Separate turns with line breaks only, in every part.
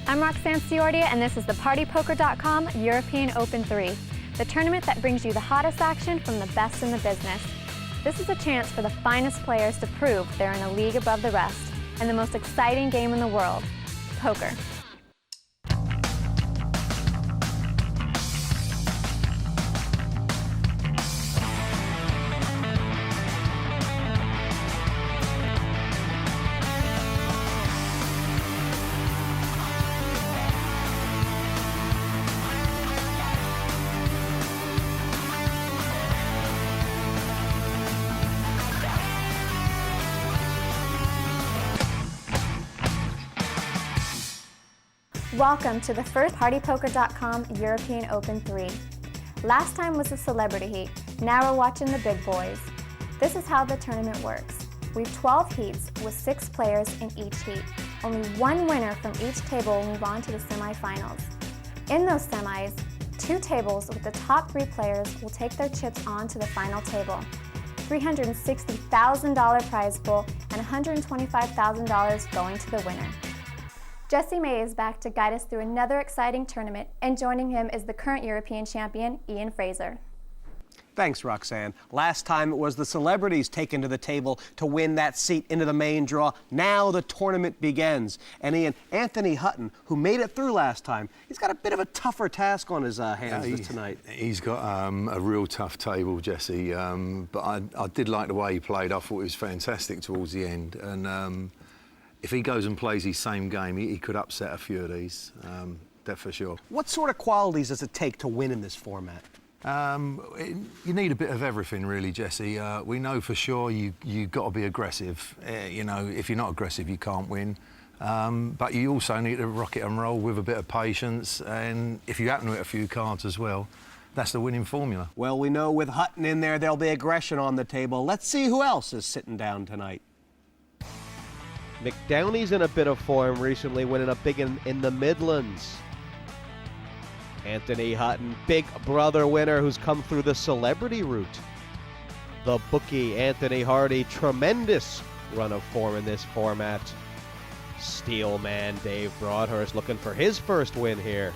I'm Roxanne Ciordia, and this is the PartyPoker.com European Open 3, the tournament that brings you the hottest action from the best in the business. This is a chance for the finest players to prove they're in a league above the rest, and the most exciting game in the world, poker. Welcome to the first PartyPoker.com European Open 3. Last time was the celebrity heat, now we're watching the big boys. This is how the tournament works. We've 12 heats with 6 players in each heat. Only one winner from each table will move on to the semifinals. In those semis, 2 tables with the top 3 players will take their chips on to the final table. $360,000 prize pool and $125,000 going to the winner. Jesse May is back to guide us through another exciting tournament, and joining him is the current European champion, Ian Fraser.
Thanks, Roxanne. Last time it was the celebrities taken to the table to win that seat into the main draw. Now the tournament begins. And Ian, Anthony Hutton, who made it through last time, he's got a bit of a tougher task on his hands tonight.
He's got a real tough table, Jesse. But I did like the way he played. I thought it was fantastic towards the end. And if he goes and plays his same game, he could upset a few of these, that for sure.
What sort of qualities does it take to win in this format?
You need a bit of everything, really, Jesse. We know for sure you've got to be aggressive. You know, if you're not aggressive, you can't win. But you also need to rock it and roll with a bit of patience. And if you happen to hit a few cards as well, that's the winning formula.
Well, we know with Hutton in there, there'll be aggression on the table. Let's see who else is sitting down tonight.
Nick Downey's in a bit of form recently, winning a big in the Midlands. Anthony Hutton, big brother winner who's come through the celebrity route. The bookie, Anthony Hardy, tremendous run of form in this format. Steelman Dave Broadhurst looking for his first win here.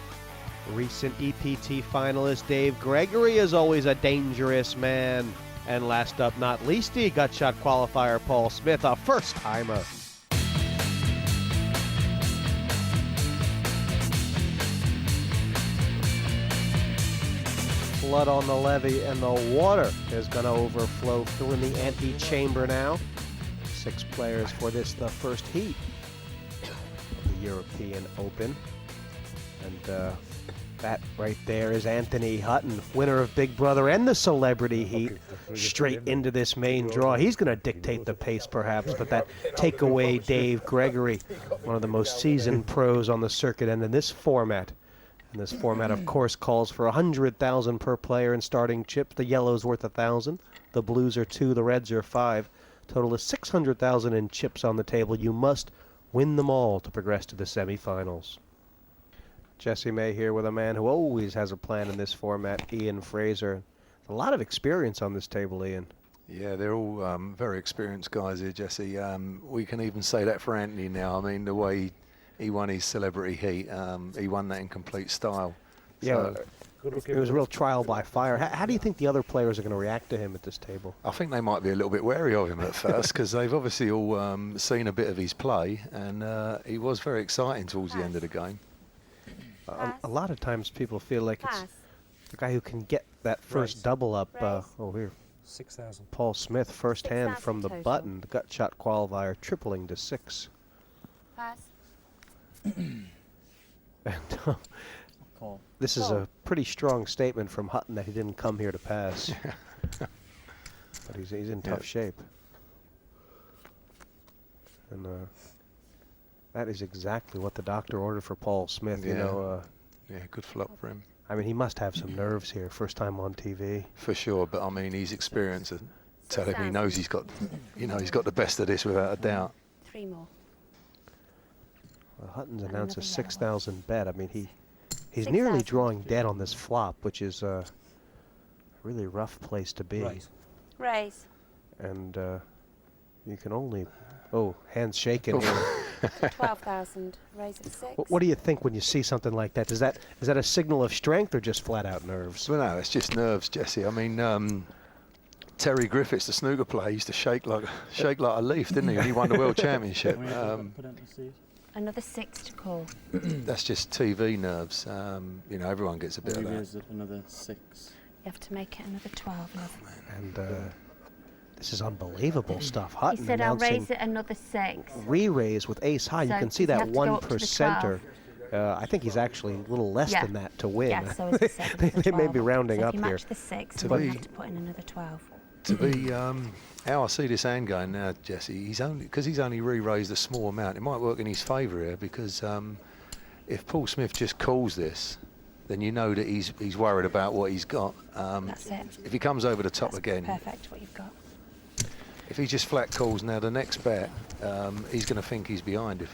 Recent EPT finalist Dave Gregory is always a dangerous man. And last up, not leasty, gut shot qualifier Paul Smith, a first-timer. Blood on the levee, and the water is going to overflow through in the antechamber now. 6 players for this, the first heat of the European Open. And that right there is Anthony Hutton, winner of Big Brother and the celebrity heat, straight into this main draw. He's going to dictate the pace, perhaps, but that takeaway Dave Gregory, one of the most seasoned pros on the circuit, and in this format. And this format, of course, calls for $100,000 per player in starting chips. The yellow's worth $1,000. The blues are 2. The reds are 5. Total is $600,000 in chips on the table. You must win them all to progress to the semifinals. Jesse May here with a man who always has a plan in this format, Ian Fraser. A lot of experience on this table, Ian.
Yeah, they're all very experienced guys here, Jesse. We can even say that for Anthony now. I mean, the way he won his celebrity heat. He won that in complete style.
Yeah, so it was a real trial by fire. How do you think the other players are going to react to him at this table?
I think they might be a little bit wary of him at first because they've obviously all seen a bit of his play, and he was very exciting towards the end of the game.
A lot of times people feel like it's the guy who can get that first double up. Oh, here.
6,000.
Paul Smith, first hand from the button. The gut shot qualifier tripling to 6.
Pass.
And this is a pretty strong statement from Hutton that he didn't come here to pass. But he's in tough shape. And that is exactly what the doctor ordered for Paul Smith.
Yeah.
You know.
Yeah, good flop for him.
I mean, he must have some nerves here. First time on TV.
For sure, but I mean, his experience telling him he knows he's got, he's got the best of this without a doubt.
3 more.
Well, Hutton's announced a 6,000 bet. I mean, he's nearly drawing dead on this flop, which is a really rough place to be.
Raise.
And you can only, hands shaking here.
12,000. Raise at 6.
What do you think when you see something like that? Is that a signal of strength or just flat out nerves?
Well, no, it's just nerves, Jesse. I mean, Terry Griffiths, the snooker player, used to shake like a leaf, didn't he? And he won the world championship.
Another 6 to call.
That's just TV nerves. You know, everyone gets a bit of that.
Another 6.
You have to make it another 12, love.
And this is unbelievable stuff. Hutton
He said, I'll
announcing
raise it another 6.
re-raise with ace high.
So
you can see
does he
that
have to go up to the
1%er. I think he's actually a little less
Yeah.
than that to win.
Yeah, so it's a 7.
They may be rounding
so
up
if you
here.
match the 6,
To
then
be-
you have to put in another 12.
To be how I see this hand going now, Jesse, he's only re-raised a small amount. It might work in his favour here because if Paul Smith just calls this, then you know that he's worried about what he's got.
That's it.
If he comes over the top
That's
again,
perfect what you've got.
if he just flat calls now, the next bet, he's going to think he's behind.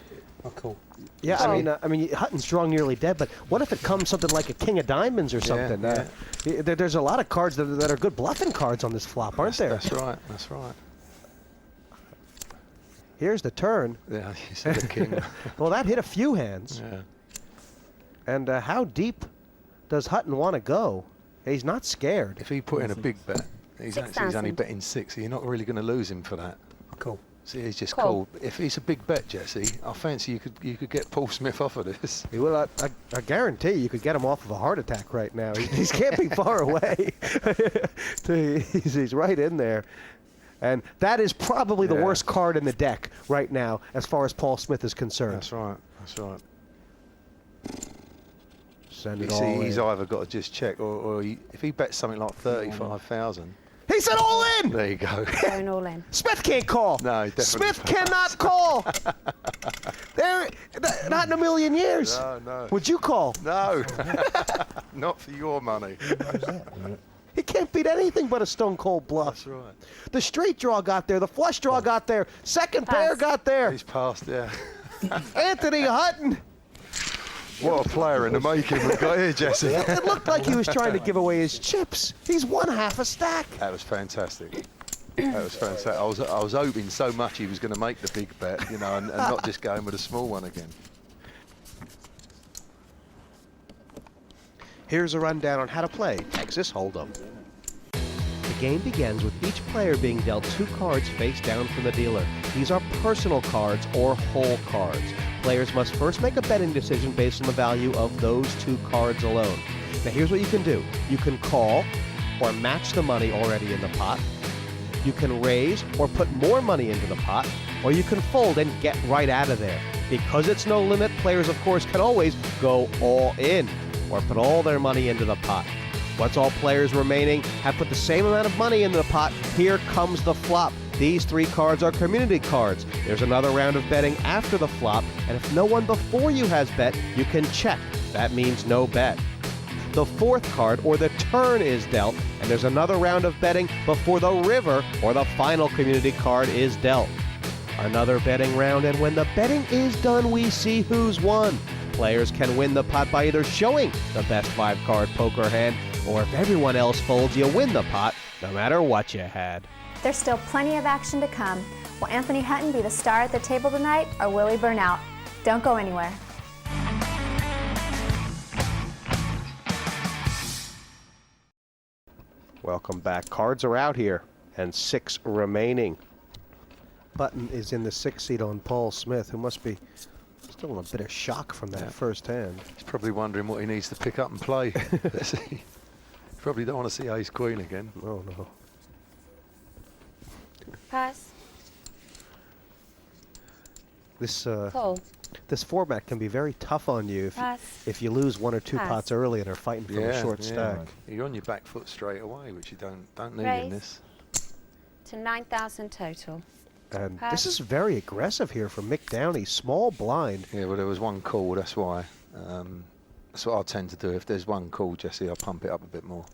Oh, cool.
Yeah, I mean, Hutton's drawing nearly dead, but what if it comes something like a king of diamonds or something? There's a lot of cards that are good bluffing cards on this flop, aren't there?
That's right. That's right.
Here's the turn.
Yeah, you said the king.
Well, that hit a few hands.
Yeah.
And how deep does Hutton want to go? He's not scared.
If he put in a big bet, he's only
6,000.
betting 6, so you're not really going to lose him for that.
Cool.
See, he's just
Cool.
cool. If it's a big bet, Jesse, I fancy you could get Paul Smith off of this.
Well, I guarantee you could get him off of a heart attack right now. He's camping far away. He's right in there. And that is probably the worst card in the deck right now as far as Paul Smith is concerned.
That's right. That's right.
Send
You
it
see,
all
he's
in.
either got to just check, or if he bets something like 35,000.
He said all in!
There you go.
Going all in.
Smith can't call.
No, definitely
Smith
not.
cannot call. Not in a million years.
No.
Would you call?
No. Not for your money.
He can't beat anything but a stone cold bluff.
That's right.
The straight draw got there. The flush draw got there. Second pair
Pass.
got there.
He's passed, yeah.
Anthony Hutton.
What a player in the making we've got here, Jesse.
It looked like he was trying to give away his chips. He's won half a stack.
That was fantastic. That was fantastic. I was hoping so much he was going to make the big bet, you know, and not just going with a small one again.
Here's a rundown on how to play Texas Hold'em. The game begins with each player being dealt 2 cards face down from the dealer. These are personal cards or whole cards. Players must first make a betting decision based on the value of those 2 cards alone. Now here's what you can do. You can call or match the money already in the pot. You can raise or put more money into the pot, or you can fold and get right out of there. Because it's no limit, players of course can always go all in or put all their money into the pot. Once all players remaining have put the same amount of money into the pot, here comes the flop. These 3 cards are community cards. There's another round of betting after the flop, and if no one before you has bet, you can check. That means no bet. The 4th card, or the turn, is dealt, and there's another round of betting before the river, or the final community card, is dealt. Another betting round, and when the betting is done, we see who's won. Players can win the pot by either showing the best 5-card poker hand, or if everyone else folds, you win the pot, no matter what you had.
There's still plenty of action to come. Will Anthony Hutton be the star at the table tonight, or will he burn out? Don't go anywhere.
Welcome back. Cards are out here, and 6 remaining. Button is in the 6th seat on Paul Smith, who must be still in a bit of shock from that first hand.
He's probably wondering what he needs to pick up and play. Probably don't want to see ace queen again.
Oh no.
Pass.
This
Call.
this format can be very tough on you
Pass.
if you lose 1 or 2
Pass.
pots early and are fighting for a short stack.
You're on your back foot straight away, which you don't need
Raise.
in this.
To 9,000 total.
And
Pass.
this is very aggressive here from Mick Downey. Small blind.
Yeah, well, there was 1 call, that's why. That's what I tend to do. If there's 1 call, Jesse, I'll pump it up a bit more.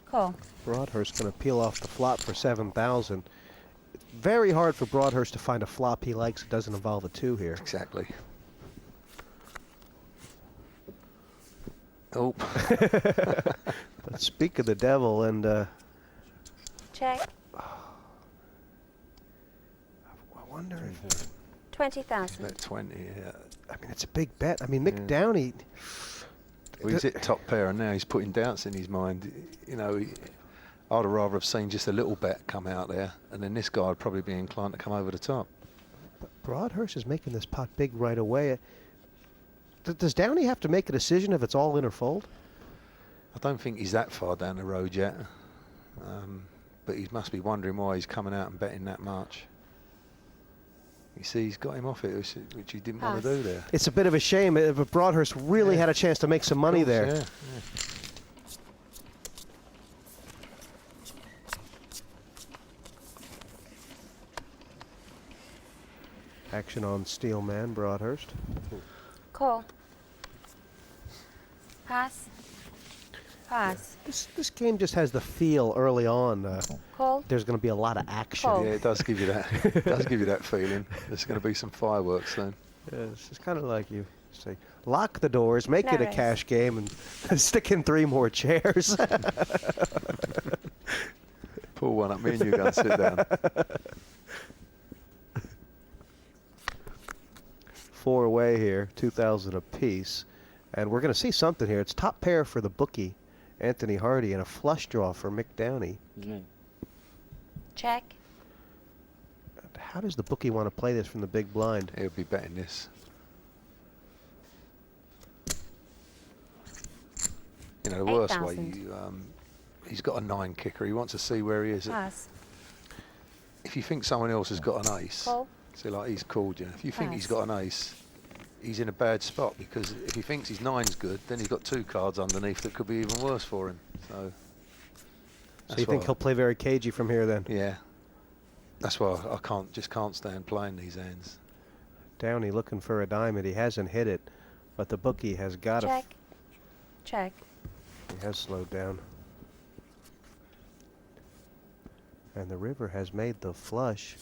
Call.
Broadhurst going to peel off the flop for 7,000. Very hard for Broadhurst to find a flop he likes that doesn't involve a 2 here.
Exactly. Oh.
But speak of the devil, and
Check.
I wonder if...
20,000.
Bet 20, yeah.
I mean, it's a big bet. I mean, Mick Downey...
Well, he's hit top pair and now he's putting doubts in his mind. You know, I'd rather have seen just a little bet come out there, and then this guy would probably be inclined to come over the top.
But Broadhurst is making this pot big right away. Does Downey have to make a decision if it's all in or fold?
I don't think he's that far down the road yet, but he must be wondering why he's coming out and betting that much. You see, he's got him off it, which he didn't want to do there.
It's a bit of a shame. But Broadhurst really had a chance to make some money there.
Yeah,
Action on Steelman, Broadhurst.
Call. Pass. Pass.
This game just has the feel early on.
Call.
There's going to be a lot of action.
Call.
Yeah, it does give you that. It does give you that feeling. There's going to be some fireworks then.
Yeah, it's kind of like you say, lock the doors, make it a
race.
cash game, and stick in 3 more chairs.
Pull one up, me and you go and sit down.
4 away here, 2,000 apiece. And we're going to see something here. It's top pair for the bookie, Anthony Hardy, and a flush draw for Mick Downey.
Check.
How does the bookie want to play this from the big blind?
He'll be betting this. You know, the worst way,
8,000.
he's got a 9 kicker. He wants to see where he is.
Pass.
If you think someone else has got an ace,
Call.
so like he's called you. If you think he's
Pass.
got an ace, he's in a bad spot, because if he thinks his 9's good, then he's got 2 cards underneath that could be even worse for him. So
You think he'll play very cagey from here then?
Yeah. That's why I can't stand playing these hands.
Downey looking for a diamond. He hasn't hit it, but the bookie has got to.
Check. Check.
He has slowed down. And the river has made the flush.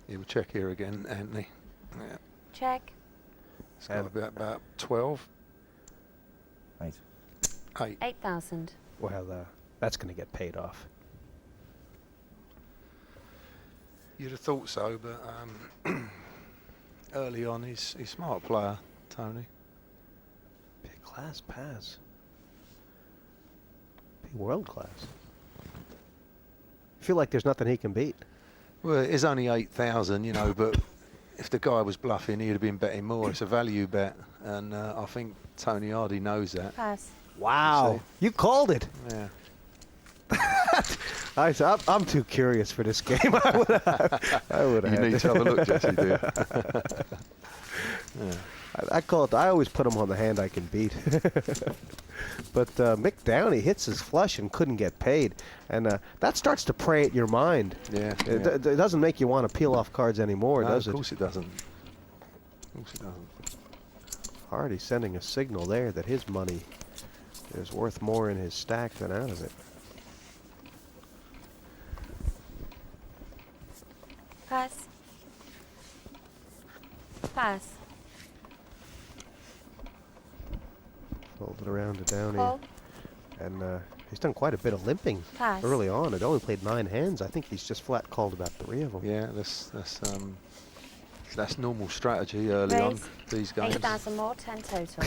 He will check here again, Anthony. Yeah.
Check.
It's got to be about 12.
8.
8.
8,000.
Well, that's going to get paid off.
You'd have thought so, but early on he's a smart player, Tony.
Big class pass. Big world class. I feel like there's nothing he can beat.
Well, it is only 8,000, you know, but if the guy was bluffing, he'd have been betting more. It's a value bet, and I think Tony Hardy knows that.
Pass.
Wow, you called it.
Yeah.
I'm too curious for this game. I would have.
You need to have a look, Jesse, do you? Yeah.
I call it. I always put him on the hand I can beat. But Mick Downey hits his flush and couldn't get paid, and that starts to prey at your mind.
Yeah.
It doesn't make you want to peel off cards anymore,
No,
does it?
Of course it doesn't. Of course it doesn't.
Hardy sending a signal there that his money is worth more in his stack than out of it.
Pass. Pass.
Folded around to Downey.
Call.
And he's done quite a bit of limping
Pass.
early on. It only played 9 hands. I think he's just flat called about 3 of them.
Yeah, that's normal strategy early on
Raise.
these games.
8,000 more, 10 total.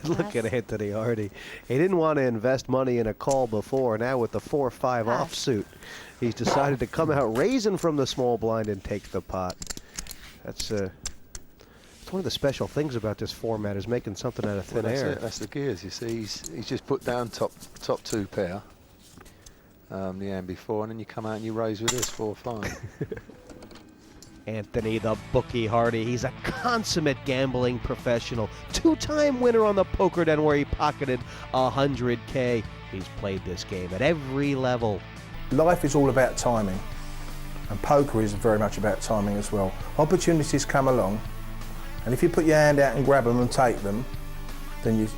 Look at
Pass.
Anthony Hardy. He didn't want to invest money in a call before. Now with the 4-5
Pass.
offsuit, he's decided to come out raising from the small blind and take the pot. That's one of the special things about this format, is making something out of thin
That's
air.
it, that's the gears. You see, he's just put down top 2 pair the hand before, and then you come out and you raise with this 4-5.
Anthony the Bookie Hardy, he's a consummate gambling professional. 2-time winner on the Poker Den where he pocketed $100K. He's played this game at every level.
Life is all about timing, and poker is very much about timing as well. Opportunities come along, and if you put your hand out and grab them and take them, then you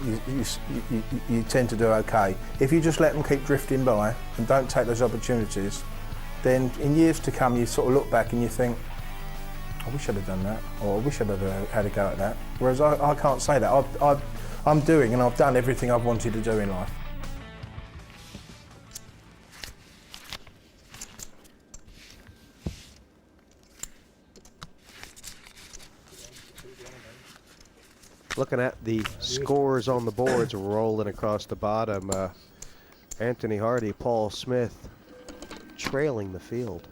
tend to do okay. If you just let them keep drifting by and don't take those opportunities, then in years to come you sort of look back and you think, I wish I'd have done that, or I wish I'd have had a go at that. Whereas I can't say that. I'm doing and I've done everything I've wanted to do in life.
Looking at the scores on the boards rolling across the bottom, Anthony Hardy, Paul Smith trailing the field.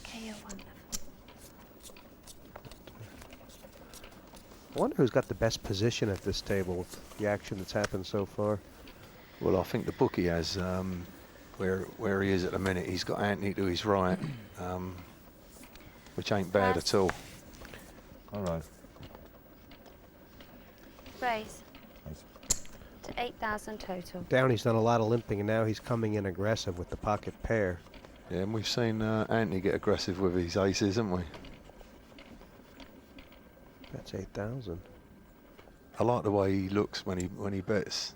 Okay, you're wonderful.
I wonder who's got the best position at this table with the action that's happened so far.
Well, I think the bookie has where he is at the minute. He's got Anthony to his right, which ain't bad at all.
All right.
Raise
Nice.
to 8,000 total.
Downey's done a lot of limping, and now he's coming in aggressive with the pocket pair.
Yeah, and we've seen Anthony get aggressive with his aces, haven't we?
That's 8,000.
I like the way he looks when he bets.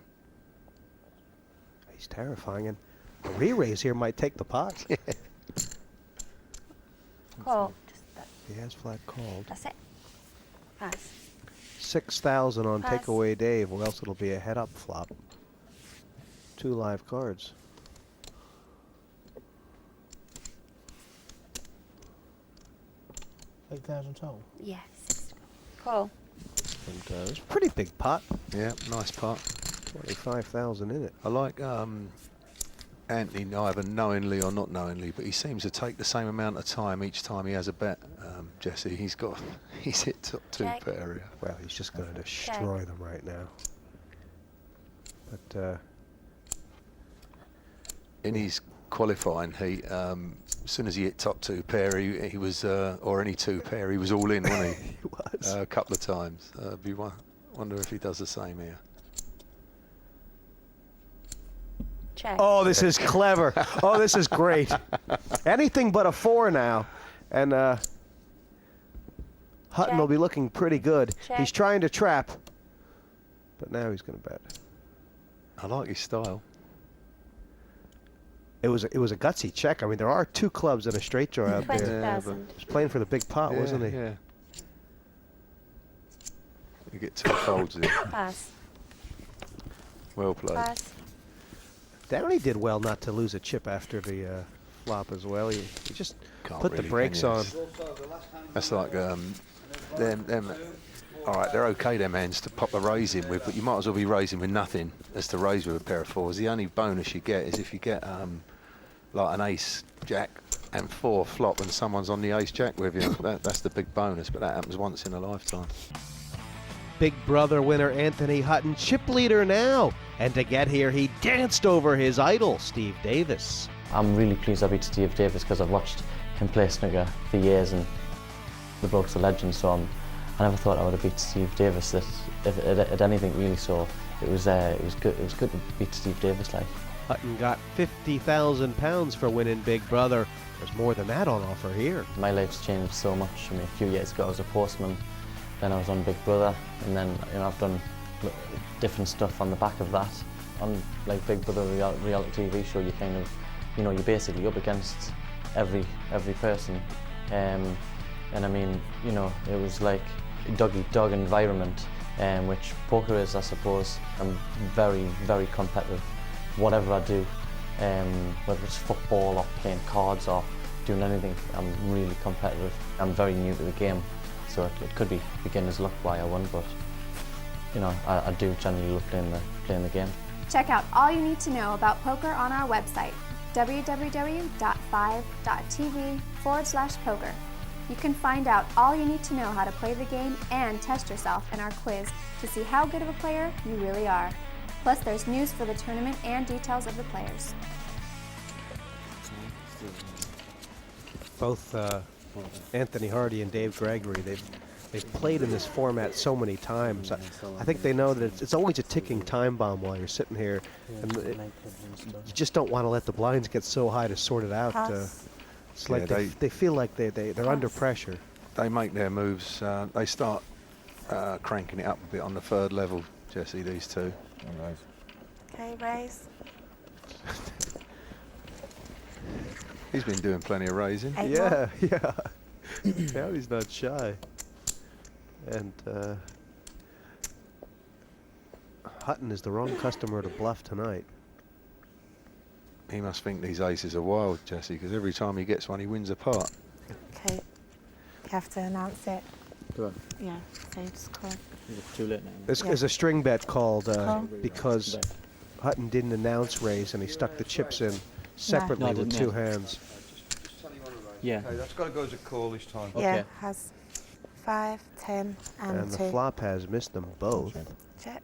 He's terrifying, and a re-raise here might take the pot.
Call. Just that.
He has flat called.
That's it. Pass.
6,000 on
Pass.
takeaway Dave, or else it'll be a head-up flop. 2 live cards.
$8,000 total.
Yes. Call.
And it's a pretty big pot.
Yeah, nice putt.
25,000 in it.
I like Anthony either knowingly or not knowingly, but he seems to take the same amount of time each time he has a bet. Jesse, he's hit top 2
Check.
pair here.
Well, he's just going to destroy them right now. But
In his qualifying heat, as soon as he hit top 2 pair, he was, or any 2 pair, he was all in, wasn't he?
he was.
A couple of times. Wonder if he does the same here.
Check.
Oh, this is clever. Oh, this is great. Anything but a 4 now. And Hutton will be looking pretty good.
Check.
He's trying to trap, but now he's going to bet.
I like his style.
It was a gutsy check. I mean, there are 2 clubs and a straight draw out there.
20,000.
He was playing for the big pot, wasn't he?
Yeah. You get 2 folds in.
Pass.
Well played.
Pass.
Downey did well not to lose a chip after the flop as well. He just
Can't
put the
really,
brakes
can
on.
you? That's like them. All right, they're okay, them hands to pop a raise in with, but you might as well be raising with nothing as to raise with a pair of 4s. The only bonus you get is if you get like an ace jack and 4 flop and someone's on the ace jack with you. That's the big bonus, but that happens once in a lifetime.
Big Brother winner Anthony Hutton, chip leader now. And to get here, he danced over his idol, Steve Davis.
I'm really pleased I beat Steve Davis because I've watched him play snooker for years and the bloke's a legend, so I never thought I would have beat Steve Davis that at anything really, so it was good to beat Steve Davis like.
Hutton got £50,000 for winning Big Brother. There's more than that on offer here.
My life's changed so much. I mean, a few years ago I was a postman, then I was on Big Brother, and then I've done different stuff on the back of that. On like Big Brother reality TV show, you kind of, you're basically up against every person, and I mean, it was like a dog-eat-dog environment, which poker is, I suppose. I'm very, very competitive. Whatever I do, whether it's football or playing cards or doing anything, I'm really competitive. I'm very new to the game, so it could be beginner's luck why I won, but I do generally love playing the game.
Check out all you need to know about poker on our website, www.5.tv/poker. You can find out all you need to know how to play the game and test yourself in our quiz to see how good of a player you really are. Plus, there's news for the tournament and details of the players.
Both Anthony Hardy and Dave Gregory, they've played in this format so many times. I think they know that it's always a ticking time bomb while you're sitting here, and you just don't want to let the blinds get so high to sort it out. It's like they feel like they're under pressure.
They make their moves. They start cranking it up a bit on the 3rd level, Jesse, these 2.
All right.
Okay, raise.
He's been doing plenty of raising.
8
Yeah. Now he's not shy. And Hutton is the wrong customer to bluff tonight.
He must think these aces are wild, Jesse, because every time he gets one, he wins a pot.
Okay. have to announce it.
Do I?
Yeah, so just call.
Is it too late now?
This
Yeah.
is a string bet called
Call.
because Hutton didn't announce raise and he stuck the chips in separately
No, I
with
didn't,
2
yeah.
hands.
Yeah.
Okay, that's got to go as a call this time.
Okay.
Yeah, has 5, 10, and,
And
2.
the flop has missed them both.
Check.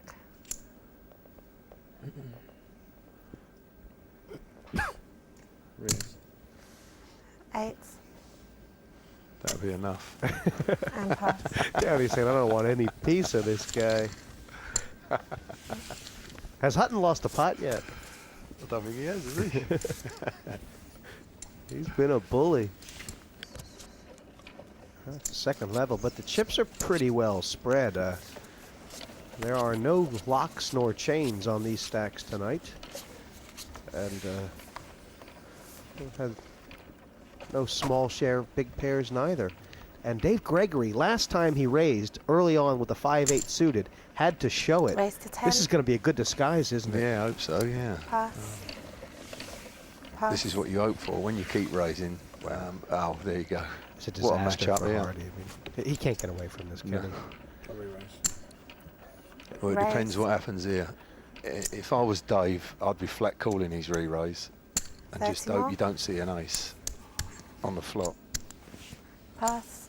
Raise.
8
That'll be enough.
and pass.
Downey saying, I don't want any piece of this guy. Has Hutton lost a pot yet?
I don't think he has he?
He's been a bully. That's second level, but the chips are pretty well spread. There are no locks nor chains on these stacks tonight. And we've had no small share of big pairs neither. And Dave Gregory, last time he raised early on with the 5-8 suited, had to show it.
Raise to 10.
This is going to be a good disguise, isn't it?
Yeah, I hope so, yeah.
Pass. Pass.
This is what you hope for when you keep raising. Oh, there you go.
It's a
What a
disaster
matchup
for
here.
Hardy. I mean, he can't get away from this, can
No.
he?
Well, it
Raise.
depends what happens here. If I was Dave, I'd be flat calling his re-raise and just
30
hope
more.
you don't see an ace on the flop.
Pass.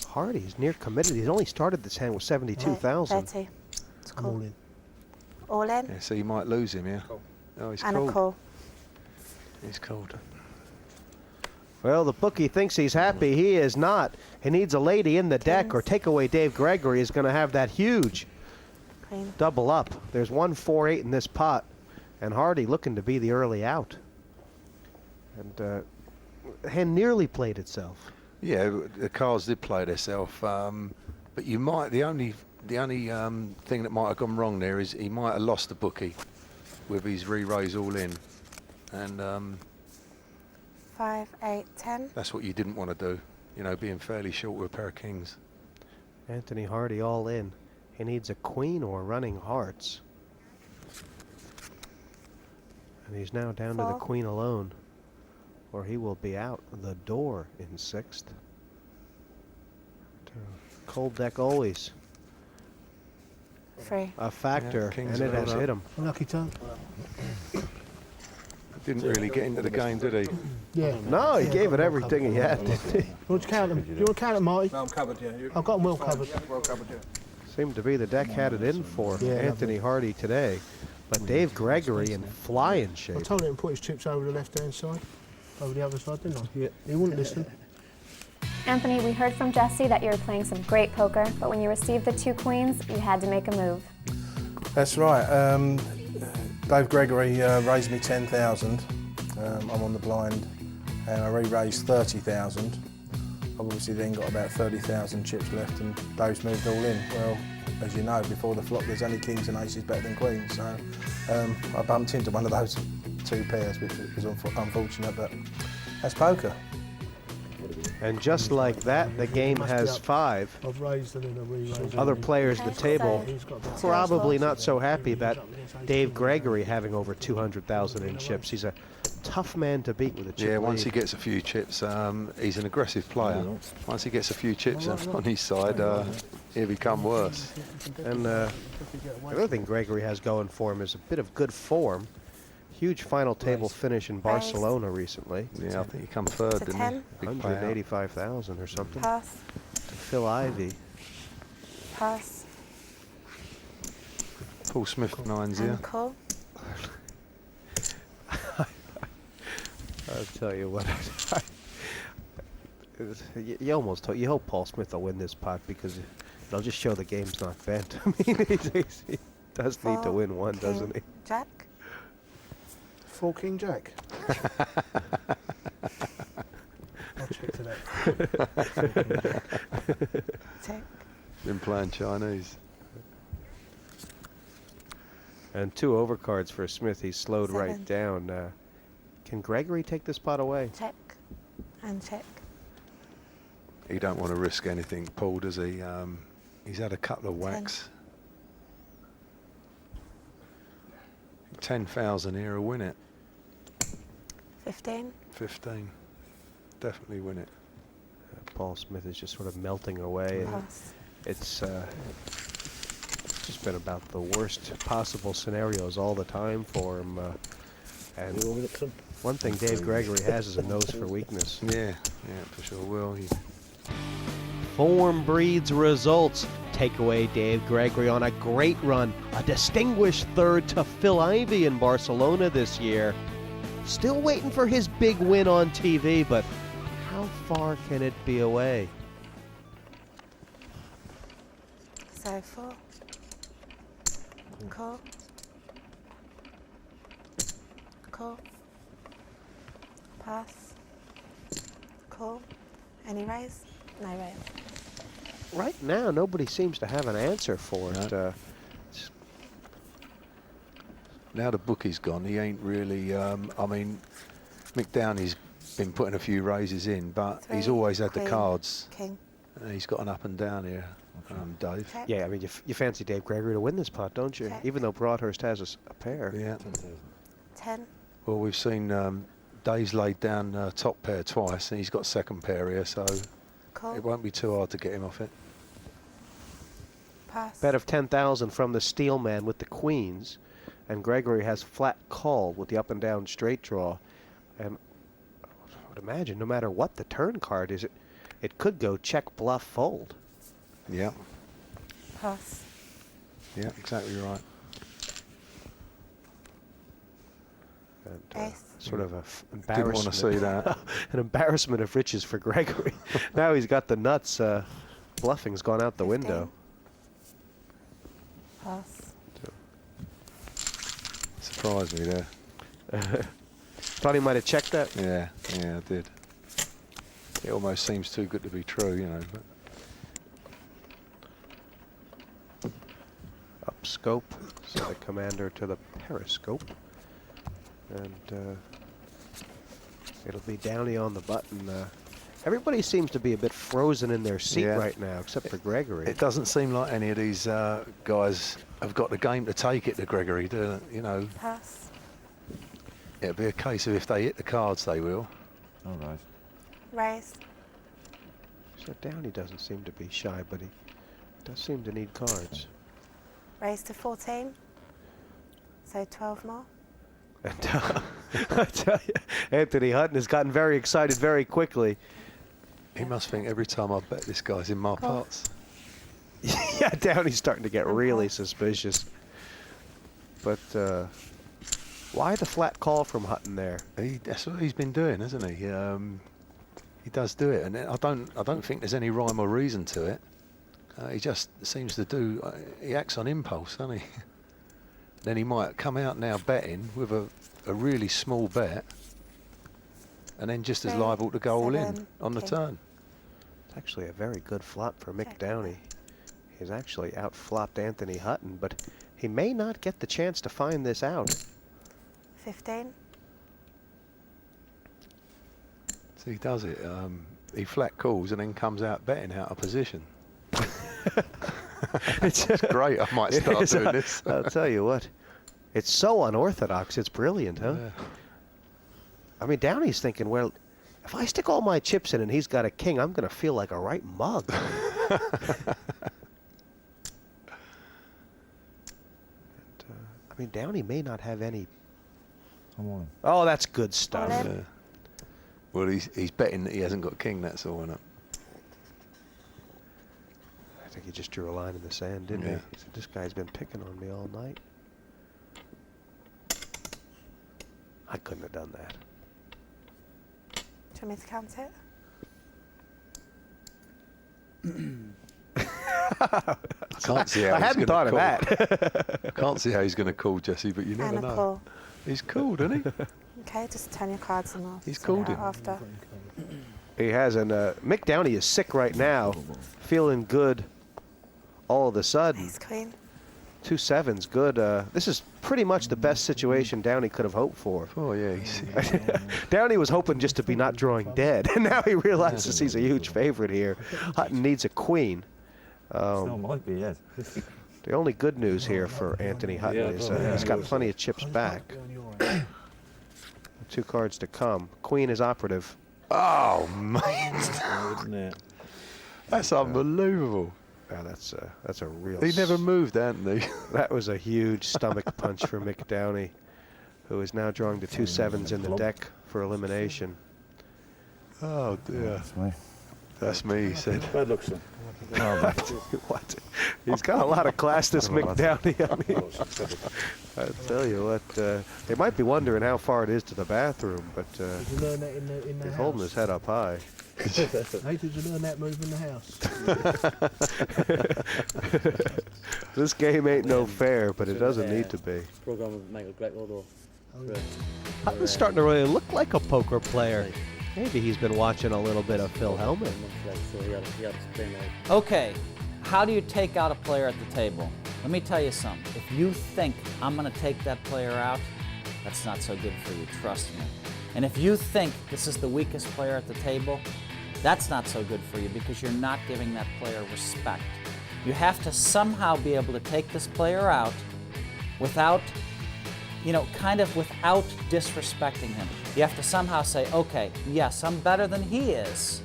Hardy's near committed. He's only started this hand with 72,000.
30. It's call. All in.
Yeah, so you might lose him, yeah? Oh, he's
And
called.
a call.
He's called.
Well, the bookie thinks he's happy. He is not. He needs a lady in the deck, or take away Dave Gregory is going to have that huge
Queen.
double up. There's 1-4-8 in this pot, and Hardy looking to be the early out. And the hand nearly played itself.
Yeah, the cards did play themselves, but you might. The only thing that might have gone wrong there is he might have lost the bookie with his re-raise all in, and
5, 8, 10.
that's what you didn't want to do. You know, being fairly short with a pair of kings.
Anthony Hardy all in. He needs a queen or running hearts. And he's now down to the
4.
queen alone, or he will be out the door in 6th. Cold deck always
3.
a factor,
Yeah, king's
and it
well
has
up.
hit him.
Unlucky turn.
Didn't really get into the game, did he?
Yeah.
No, he
Yeah,
gave
got
it
well
everything he
covered.
had, didn't he?
You want to count them? Do you want to count them, Marty?
No, I'm covered, yeah.
I've got them well covered.
Well covered, yeah.
Seemed to be the deck had it in for
Yeah,
Anthony Hardy today. But Dave Gregory in flying
I
shape.
told him to put his chips over the left-hand side, over the other side, didn't I? Yeah. He wouldn't listen.
Anthony, we heard from Jesse that you were playing some great poker, but when you received the 2 queens, you had to make a move.
That's right. Dave Gregory raised me 10,000. I'm on the blind, and I re-raised 30,000. I've obviously then got about 30,000 chips left, and Dave's moved all in. Well, as you know, before the flop, there's only kings and aces better than queens. So I bumped into one of those 2 pairs, which was unfortunate, but that's poker.
And just like that, the game has 5.
I've raised and then I re-raised.
Other players at the table
He's got about
probably not so happy about Dave Gregory having over 200,000 in chips. He's a tough man to beat with a chip
Yeah, once he
lead.
gets a few chips, he's an aggressive player. Once he gets a few chips on his side, he'll become worse.
And the other thing Gregory has going for him is a bit of good form. Huge final table finish in Barcelona recently.
Yeah, I think he come third,
To
didn't
10.
he? Big payout.
185,000 or something.
Pass.
To Phil Ivey.
Pass.
Paul Smith nines here.
And call.
I'll tell you what. You almost you hope Paul Smith will win this pot because it'll just show the game's not bent. I mean, he does need to
4,
win one,
king,
doesn't he?
Jack.
4 King Jack. I'll check to that.
Check.
Been playing Chinese.
And 2 overcards for Smith. He's slowed
7.
right down. Can Gregory take this pot away?
Check. And check.
He don't want to risk anything, Paul, does he? He's had a couple of whacks. 10,000 here will win it.
15.
15. Definitely win it.
Paul Smith is just sort of melting away. And
Pass.
it's just been about the worst possible scenarios all the time for him. And one thing Dave Gregory has is a nose for weakness.
Yeah, for sure. Will he?
Form breeds results. Take away Dave Gregory on a great run. A distinguished third to Phil Ivey in Barcelona this year. Still waiting for his big win on TV, but how far can it be away?
So 4. Call. Call. Pass. Call. Any raise? No raise.
Right now, nobody seems to have an answer for it.
Now the bookie's gone, he ain't really, I mean, Mick Downey's been putting a few raises in, but he's
3,
always had the
queen,
cards.
King.
He's got an up and down here, Dave.
Check.
Yeah, I mean, you fancy Dave Gregory to win this pot, don't you?
Check.
Even though Broadhurst has a pair.
Yeah.
10.
Well, we've seen Dave's laid down top pair twice, and he's got second pair here, so
Call.
it won't be too hard to get him off it.
Pass.
Bet of 10,000 from the steel man with the queens, and Gregory has flat call with the up and down straight draw. And I would imagine no matter what the turn card is, it could go check, bluff, fold.
Yeah,
Pass.
yeah, exactly right.
And,
Ace.
sort of a
Didn't
embarrassment.
want to see that.
An embarrassment of riches for Gregory. Now he's got the nuts. Bluffing's gone out the
15.
window.
Pass.
Surprised me there.
Thought he might have checked that.
Yeah, I did. It almost seems too good to be true, you know. But
Up scope, so the commander to the periscope. And it'll be Downey on the button. Everybody seems to be a bit frozen in their seat
Yeah.
right now, except for Gregory.
it doesn't seem like any of these guys have got the game to take it to Gregory, do they? You know,
Pass.
it'll be a case of if they hit the cards, they will.
All right.
Raise.
So Downey doesn't seem to be shy, but he does seem to need cards.
Raise to 14. So 12 more.
And I tell you, Anthony Hutton has gotten very excited very quickly.
He must think every time I bet this guy's in my pots.
Yeah, Downey's starting to get really suspicious. But why the flat call from Hutton there?
That's what he's been doing, hasn't he? He does do it, and I don't think there's any rhyme or reason to it. He just seems to do. He acts on impulse, doesn't he? Then he might come out now betting with a really small bet, and then just as
3,
liable to go all in
7,
on the
king.
turn.
It's actually a very good flop for Mick
Check.
Downey. He's actually out-flopped Anthony Hutton, but he may not get the chance to find this out.
15.
So he does it. He flat calls and then comes out betting out of position. It's great. I might start doing this.
I'll tell you what. It's so unorthodox. It's brilliant, huh?
Yeah.
I mean, Downey's thinking, well, if I stick all my chips in and he's got a king, I'm going to feel like a right mug. And, I mean, Downey may not have any.
I'm on.
Oh, that's good stuff.
All in.
Yeah. Well, he's betting that he hasn't got king. That's all. Isn't it?
I think he just drew a line in the sand, didn't
Yeah.
he? He said, this guy's been picking on me all night. I couldn't have done that.
Do you want me to count it?
I can't see how
I
he's
hadn't
gonna
thought of
call.
that.
Can't see how he's going to call Jesse, but you never
And a
know.
call.
He's called, isn't he?
Okay, just turn your cards and I'll
He's
sort
called
it out
him.
after.
He has, and Mick Downey is sick right now, feeling good all of a sudden.
Ace queen.
2 sevens, good. This is pretty much the best situation Downey could have hoped for.
Oh yeah. He's,
Downey was hoping just to be not drawing dead, and now he realizes he's a huge favorite here. Hutton needs a queen.
Still might be, yes.
The only good news here for Anthony Hutton is he's got plenty of chips back. 2 cards to come. Queen is operative.
Oh, mate.
Isn't it?
That's unbelievable.
Yeah, that's a real.
He never moved, Anthony.
That was a huge stomach punch for Mick Downey, who is now drawing the 2 sevens in the deck for elimination.
Oh, dear.
That's me.
That's me, he said.
Bad luck, son.
What? He's got a lot of class, this Mick Downey. I mean, I tell you what, they might be wondering how far it is to the bathroom, but
Did you learn that in the
he's
house?
holding his head up high.
Hey, did you learn that move in the house?
This game ain't no fair, but it doesn't need to be.
Program would make a great model.
Hutton's starting to really look like a poker player. Maybe he's been watching a little bit of Phil Hellman.
Okay, how do you take out a player at the table? Let me tell you something. If you think I'm going to take that player out, that's not so good for you, trust me. And if you think this is the weakest player at the table, that's not so good for you because you're not giving that player respect. You have to somehow be able to take this player out without, kind of without disrespecting him. You have to somehow say, okay, yes, I'm better than he is,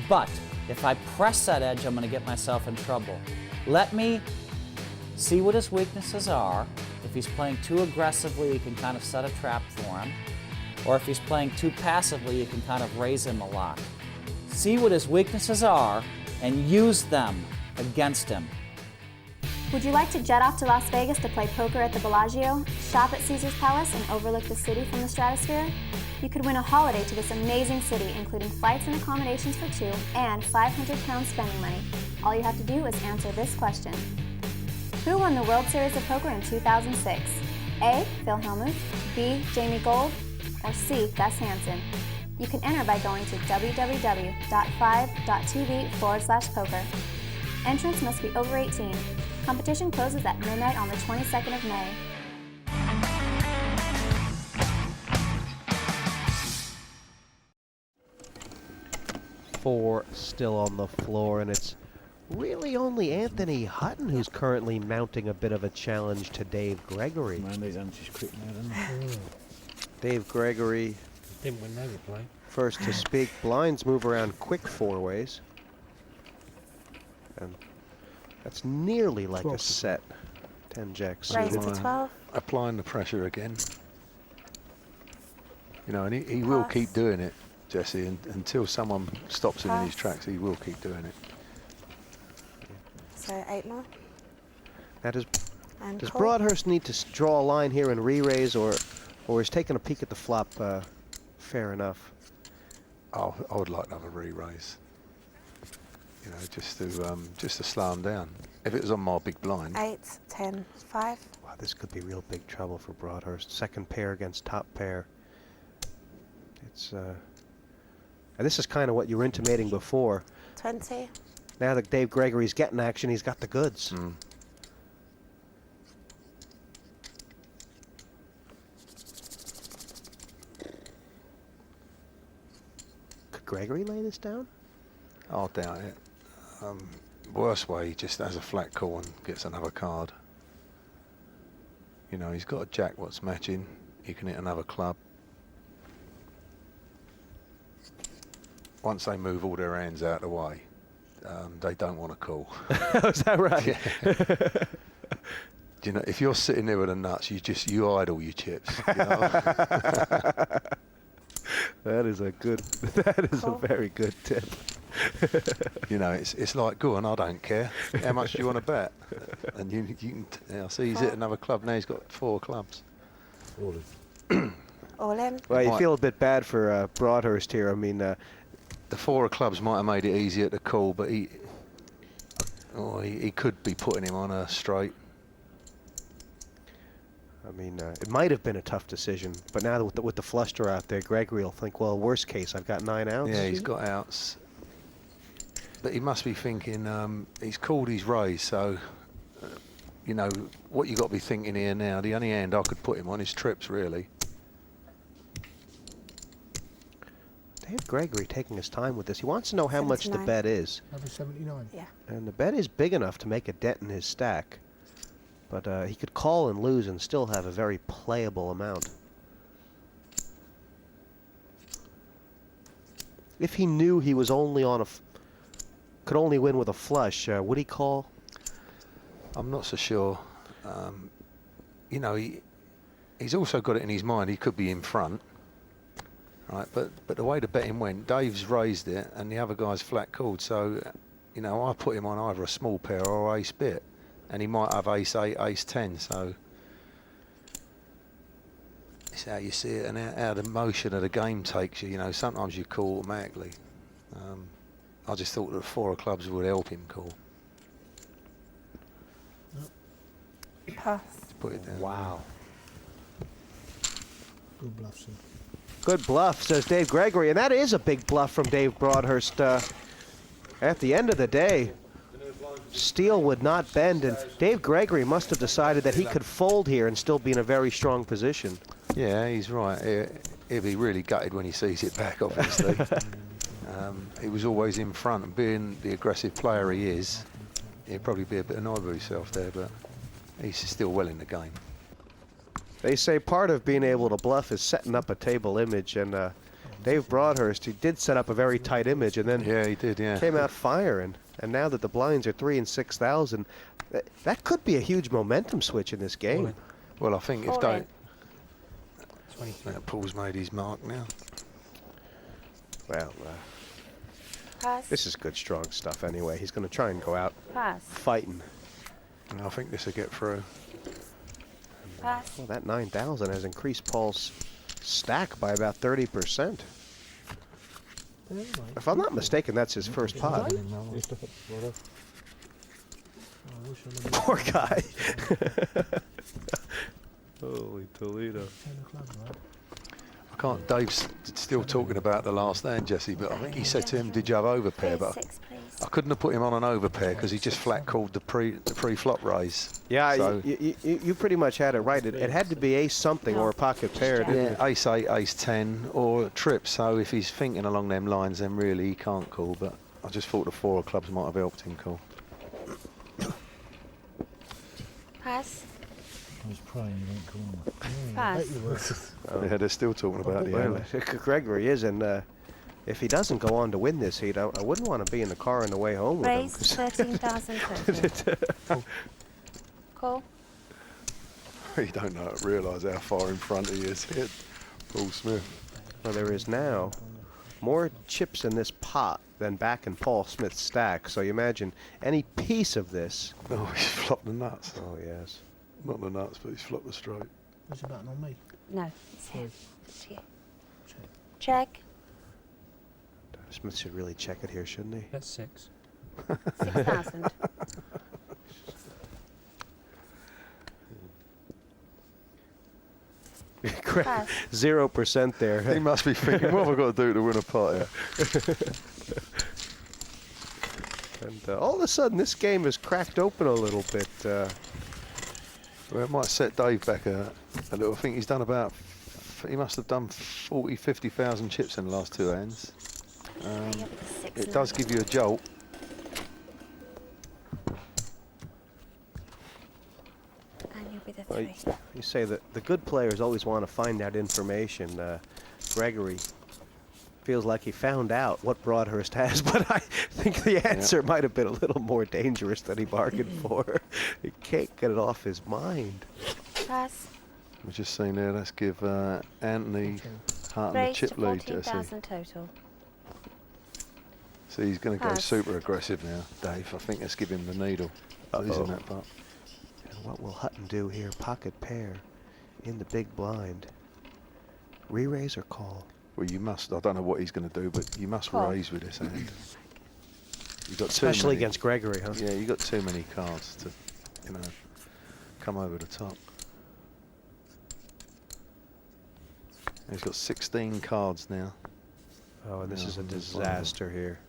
but if I press that edge, I'm going to get myself in trouble. Let me see what his weaknesses are. If he's playing too aggressively, you can kind of set a trap for him. Or if he's playing too passively, you can kind of raise him a lot. See what his weaknesses are and use them against him.
Would you like to jet off to Las Vegas to play poker at the Bellagio, shop at Caesar's Palace, and overlook the city from the stratosphere? You could win a holiday to this amazing city, including flights and accommodations for two, and £500 spending money. All you have to do is answer this question. Who won the World Series of Poker in 2006? A. Phil Hellmuth, B. Jamie Gold, or C. Gus Hansen? You can enter by going to www.5.tv/poker. Entrance must be over 18. Competition closes at midnight on the 22nd of May.
Four still on the floor, and it's really only Anthony Hutton who's currently mounting a bit of a challenge to Dave Gregory.
Man, these answers quick now, don't they?
Dave Gregory,
Didn't win that play.
first to speak. Blinds move around quick four ways. And that's nearly like a set. 10 jacks.
Raise to 12.
Applying the pressure again. And he will keep doing it, Jesse, until someone stops him in his tracks. He will keep doing it.
So 8 more.
Now does
Call.
Broadhurst need to draw a line here and re-raise, or is taking a peek at the flop fair enough?
Oh, I would like to have a re-raise. Just to slow him down. If it was on my big blind.
8, 10, 5.
Wow, this could be real big trouble for Broadhurst. Second pair against top pair. It's and this is kind of what you were intimating before.
20.
Now that Dave Gregory's getting action, he's got the goods. Could Gregory lay this down?
I'll doubt it. Worst way, he just has a flat call and gets another card. He's got a jack what's matching. He can hit another club. Once they move all their hands out of the way, they don't want to call.
Is that right?
Yeah. If you're sitting there with the nuts, you idle your chips.
That is a very good tip.
It's like, go on, I don't care. How much do you want to bet? And you can. I see he's hit another club now. He's got 4 clubs.
All
All in.
Well, you feel a bit bad for Broadhurst here. I mean,
the 4 of clubs might have made it easier to call, but he could be putting him on a straight.
I mean, it might have been a tough decision, but now with the flush draw out there, Gregory will think, well, worst case, I've got 9 outs.
Yeah, he's got outs. But he must be thinking, he's called his raise, so, what you got to be thinking here now, the only hand I could put him on is trips, really.
Dave Gregory taking his time with this. He wants to know how much the
79.
bet is.
Number 79.
Yeah.
And the bet is big enough to make a dent in his stack. But he could call and lose and still have a very playable amount. If he knew he was only on could only win with a flush, would he call?
I'm not so sure. You know, he's also got it in his mind he could be in front, right? But the way the betting went, Dave's raised it and the other guy's flat called. So, you know, I put him on either a small pair or ace bit, and he might have ace 8, ace 10. So it's how you see it and how the motion of the game takes you. You know, sometimes you call automatically. I just thought that 4 of clubs would help him call.
Pass.
Put it down.
Wow.
Good bluff, sir.
Good bluff, says Dave Gregory, and that is a big bluff from Dave Broadhurst. At the end of the day, steel would not bend, and Dave Gregory must have decided that he could fold here and still be in a very strong position.
Yeah, he's right. He'll be really gutted when he sees it back, obviously. He was always in front, and being the aggressive player he is, he'll probably be a bit annoyed with himself there, but he's still well in the game.
They say part of being able to bluff is setting up a table image, and Dave Broadhurst, he did set up a very tight image, and then
he did,
came out firing. And now that the blinds are 3 and 6,000, that could be a huge momentum switch in this game.
Well, I think if Dave... Paul's made his mark now.
Well,
Pass.
this is good, strong stuff anyway. He's going to try and go out
Pass.
fighting.
And I think this will get through.
Pass.
Well, that 9,000 has increased Paul's stack by about 30%. If I'm not mistaken, that's his first pot. Poor guy. Holy Toledo.
I can't... Dave's still talking about the last hand, Jesse, but I think he said to him, did you have overpair? But I couldn't have put him on an overpair because he just flat called the pre-flop raise.
Yeah,
so
you pretty much had it right. It had to be ace something or a pocket pair. Didn't it?
ace 8, ace 10, or trip. So if he's thinking along them lines, then really he can't call. But I just thought the 4 of clubs might have helped him call.
Pass.
I was praying you won't call me.
Pass.
Yeah, they're still talking about the end.
Gregory is, and if he doesn't go on to win this heat, I wouldn't want to be in the car on the way home with him.
Raise 13,000 total. Call.
You don't realise how far in front he is here, Paul Smith.
Well, there is now more chips in this pot than back in Paul Smith's stack. So you imagine any piece of this.
Oh, he's flopped the nuts.
Oh, yes.
Not the nuts, but he's flopped the straight.
What's the button on me?
No, it's here. It's here.
Check.
Check.
Smith should really check it here, shouldn't he?
That's 6.
6,000. Pass.
0% there.
He must be thinking, what have I got to do to win a pot here?
And all of a sudden, this game is cracked open a little bit.
Well, it might set Dave back a little. I think he's done about... He must have done 40, 50,000 chips in the last 2 hands. It does give you a jolt.
And you'll be the 3.
You say that the good players always want to find out information. Gregory feels like he found out what Broadhurst has, but I think the answer might have been a little more dangerous than he bargained for. He can't get it off his mind.
Pass.
We're just saying there, let's give Anthony Hutton a
Raise
chip
to
lead, Jesse.
14,000 total.
So he's going to go
Pass.
super aggressive now, Dave. I think let's give him the needle. Losing that pot.
And what will Hutton do here? Pocket pair in the big blind. Re-raise or call?
Well, you must. I don't know what he's going to do, but you must
Call.
raise with this hand. You got
Especially
too many,
against Gregory, huh?
Yeah, you got too many cards to, you know, come over the top. He's got 16 cards now.
Oh, and this
Yeah,
is a
on the
disaster here.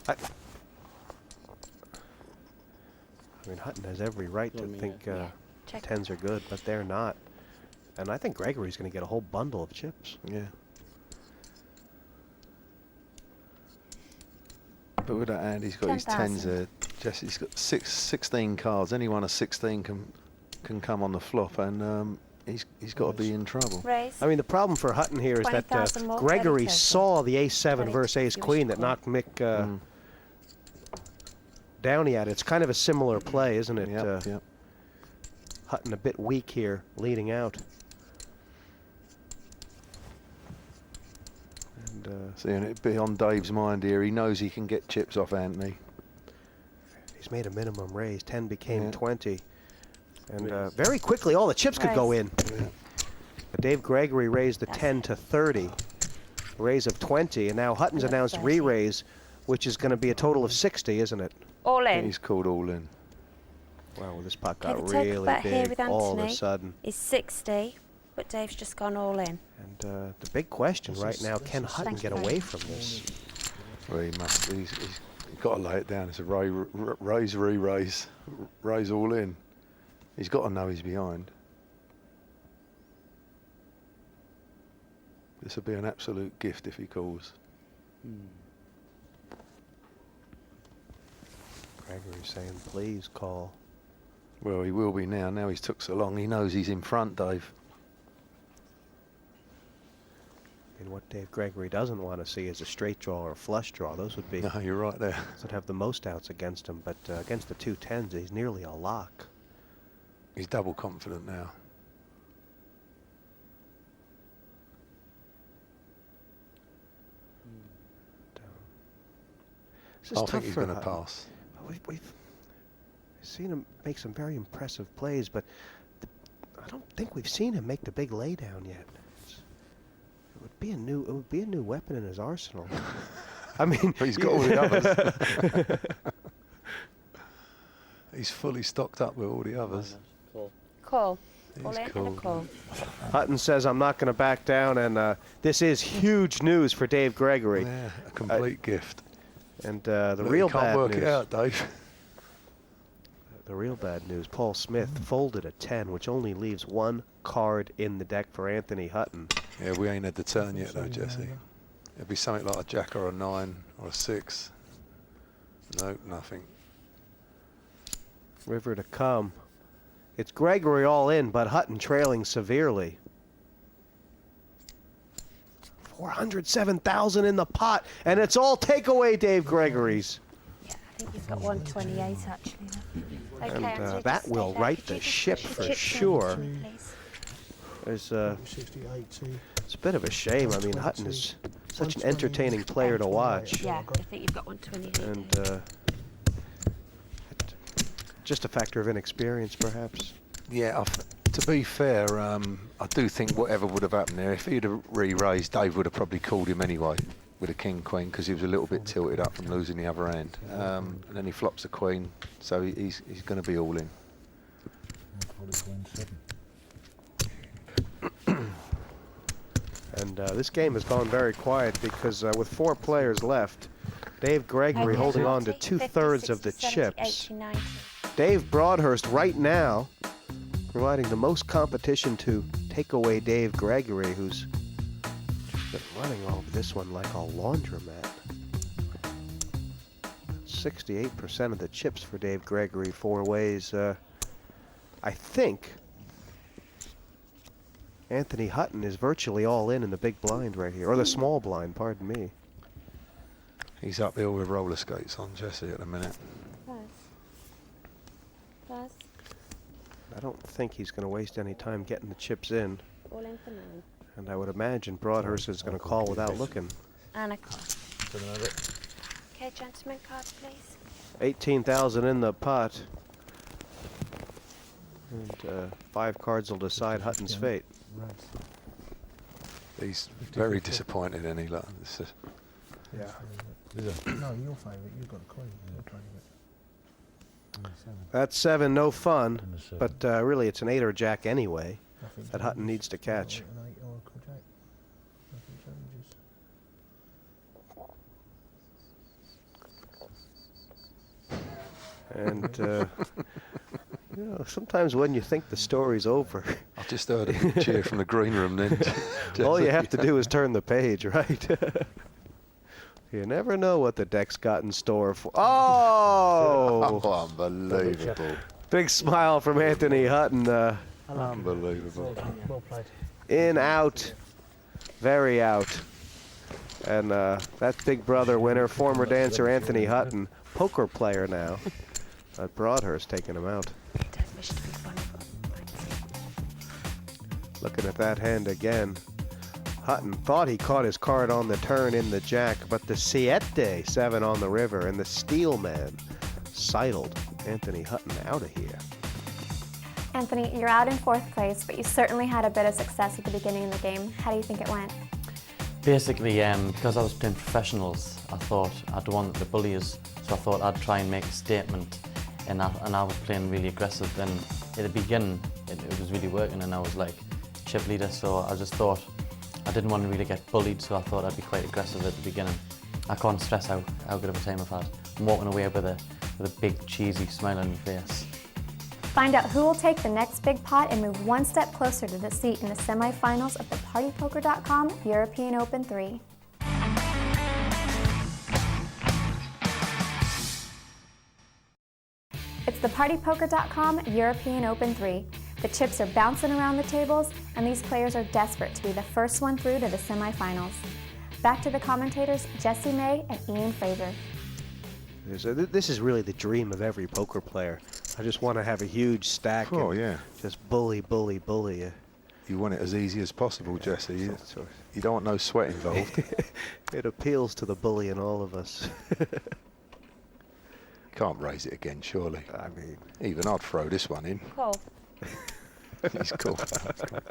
I mean, Hutton has every right to think
Check.
10s are good, but they're not. And I think Gregory's going to get a whole bundle of chips.
Yeah. But with that hand, he's got his 10s there. Jesse's got 16 cards. Any one of 16 can come on the flop, and he's got to be in trouble.
Raise.
I mean, the problem for Hutton here is that
20,000 more
Gregory
credit
saw the ace-7
Credit
versus
to
ace-queen that
Queen.
knocked Mick Downey at it. It's kind of a similar play, isn't it?
Yep.
Hutton a bit weak here, leading out. And
seeing it be on Dave's mind here, he knows he can get chips off Anthony.
he's made a minimum raise. 10 became 20. And very quickly, all the chips could go in. But Dave Gregory raised the 10 to 30. A raise of 20, and now Hutton's announced re-raise, which is going to be a total of 60, isn't it?
All in.
He's called all in.
Wow, well, this pot
Okay,
got
the total
really
bet here
big
with
all of a
Anthony
sudden.
is 60, but Dave's just gone all in.
And the big question right now, can Hutton get away from this?
Well, he must. He's got to lay it down. It's a raise, re-raise, raise all in. He's got to know he's behind. This will be an absolute gift if he calls.
Gregory's saying, please call.
Well, he will be now. Now he's took so long. He knows he's in front, Dave.
And what Dave Gregory doesn't want to see is a straight draw or a flush draw. Those would be.
No, you're right there.
Those would have the most outs against him. But against the 2-10s, he's nearly a lock.
He's double confident now.
This is
I
tough
think he's
for
going to
Hutton.
pass.
We've seen him make some very impressive plays, but I don't think we've seen him make the big laydown yet. It would be a new weapon in his arsenal. I mean,
But he's got all the others. He's fully stocked up with all the others.
Call.
He's
All in and a
called.
call.
Hutton says, I'm not going to back down, and this is huge news for Dave Gregory.
Yeah, a complete gift.
And the
Look,
real
you can't
bad
work
news.
it out, Dave.
The real bad news, Paul Smith folded a 10, which only leaves one card in the deck for Anthony Hutton.
Yeah, we ain't had the turn yet, though, Jesse. It'd be something like a jack or a 9 or a 6. Nope, nothing.
River to come. It's Gregory all in, but Hutton trailing severely. 407,000 in the pot, and it's all takeaway Dave Gregory's.
Yeah, I think you've got 128 actually. Okay,
And
Anthony,
that
just stay
will
there.
right
Could
the
you just
ship
push the
for
chips in,
sure.
please?
There's
68, see.
it's a bit of a shame. I mean, Hutton is such an entertaining player to watch.
Yeah, I think you've got 128.
And just a factor of inexperience, perhaps.
Yeah, to be fair, I do think whatever would have happened there, if he'd have re-raised, Dave would have probably called him anyway with a king-queen because he was a little bit tilted up from losing the other hand. And then he flops the queen, so he's going to be all in.
And this game has gone very quiet because with 4 players left, Dave Gregory
Okay,
holding on to
50,
2/3 of
60,
the
70,
chips.
80, 90.
Dave Broadhurst right now providing the most competition to take away Dave Gregory, who's been running all of this one like a laundromat. 68% of the chips for Dave Gregory, 4 ways. I think Anthony Hutton is virtually all in the big blind right here, or the small blind, pardon me.
He's uphill with roller skates on, Jesse, at the minute.
Plus.
I don't think he's going to waste any time getting the chips in.
All in for 9.
And I would imagine Broadhurst is going to call without looking.
And a call. Okay, gentlemen, cards, please.
18,000 in the pot. And 5 cards will decide Hutton's fate.
He's very disappointed, isn't he? Like,
Yeah. No, your favourite. You've got a queen. Your favourite.
That's 7, no fun. But really, it's an 8 or jack anyway that Hutton needs to catch.
An 8 or a jack. Nothing changes.
And you know, sometimes when you think the story's over,
I just heard a big cheer from the green room then.
all you have to do is turn the page, right? You never know what the deck's got in store for. Oh!
Oh, unbelievable.
Big smile from Anthony Hutton.
Unbelievable.
Well played.
In, out, very out. And that Big Brother winner, former dancer Anthony Hutton, poker player now. Broadhurst taking him out. Looking at that hand again. Hutton thought he caught his card on the turn in the jack, but the siete, 7 on the river, and the steel man sidled Anthony Hutton out of here.
Anthony, you're out in 4th place, but you certainly had a bit of success at the beginning of the game. How do you think it went?
Basically, because I was playing professionals, I thought I'd want the bullies, so I thought I'd try and make a statement, and I was playing really aggressive. Then at the beginning, it was really working, and I was like chip leader, so I just thought I didn't want to really get bullied, so I thought I'd be quite aggressive at the beginning. I can't stress how good of a time I've had. I'm walking away with a big cheesy smile on my face.
Find out who will take the next big pot and move one step closer to the seat in the semifinals of the PartyPoker.com European Open 3. It's the PartyPoker.com European Open 3. The chips are bouncing around the tables, and these players are desperate to be the first one through to the semifinals. Back to the commentators, Jesse May and Ian Fraser.
This is really the dream of every poker player. I just want to have a huge stack.
Oh,
and
yeah.
Just bully, bully, bully.
You want it as easy as possible, Jesse. You don't want no sweat involved.
It appeals to the bully in all of us.
Can't raise it again, surely.
I mean,
even I'd throw this one in.
Call.
He's cool.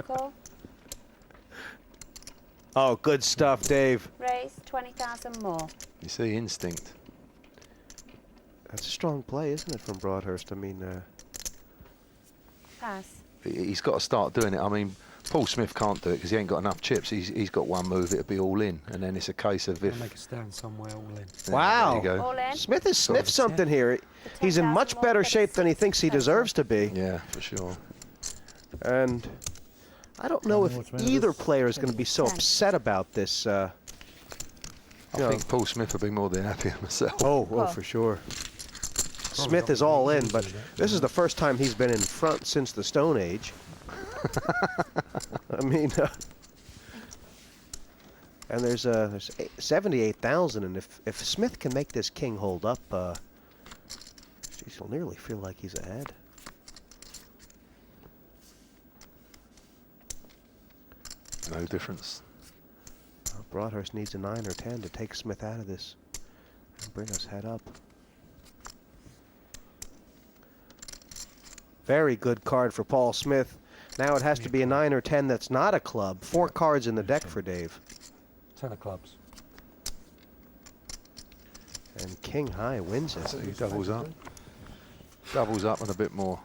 Call.
Oh, good stuff, Dave.
Raise 20,000 more.
You see, instinct.
That's a strong play, isn't it, from Broadhurst? I mean,
Pass.
He's got to start doing it. I mean, Paul Smith can't do it because he ain't got enough chips. He's got one move, it'll be all in, and then it's a case of if.
Make a stand somewhere, all in.
Yeah,
wow.
There you go.
All in.
Smith has sniffed something here. He's in much better shape than he thinks he deserves to be.
Yeah, for sure.
And I don't know if either player is going to be so upset about this.
I think Paul Smith will be more than happy myself.
Oh, for sure. Smith is all in, but this is the first time he's been in front since the Stone Age. I mean, and there's 78,000, and if Smith can make this king hold up, geez, he'll nearly feel like he's ahead.
No difference.
Broadhurst needs a 9 or 10 to take Smith out of this and bring us head up. Very good card for Paul Smith. Now it has to be a 9 or 10 that's not a club. 4 cards in the deck for Dave.
10 of clubs.
And King High wins it.
So he doubles up. Doubles up and a bit more.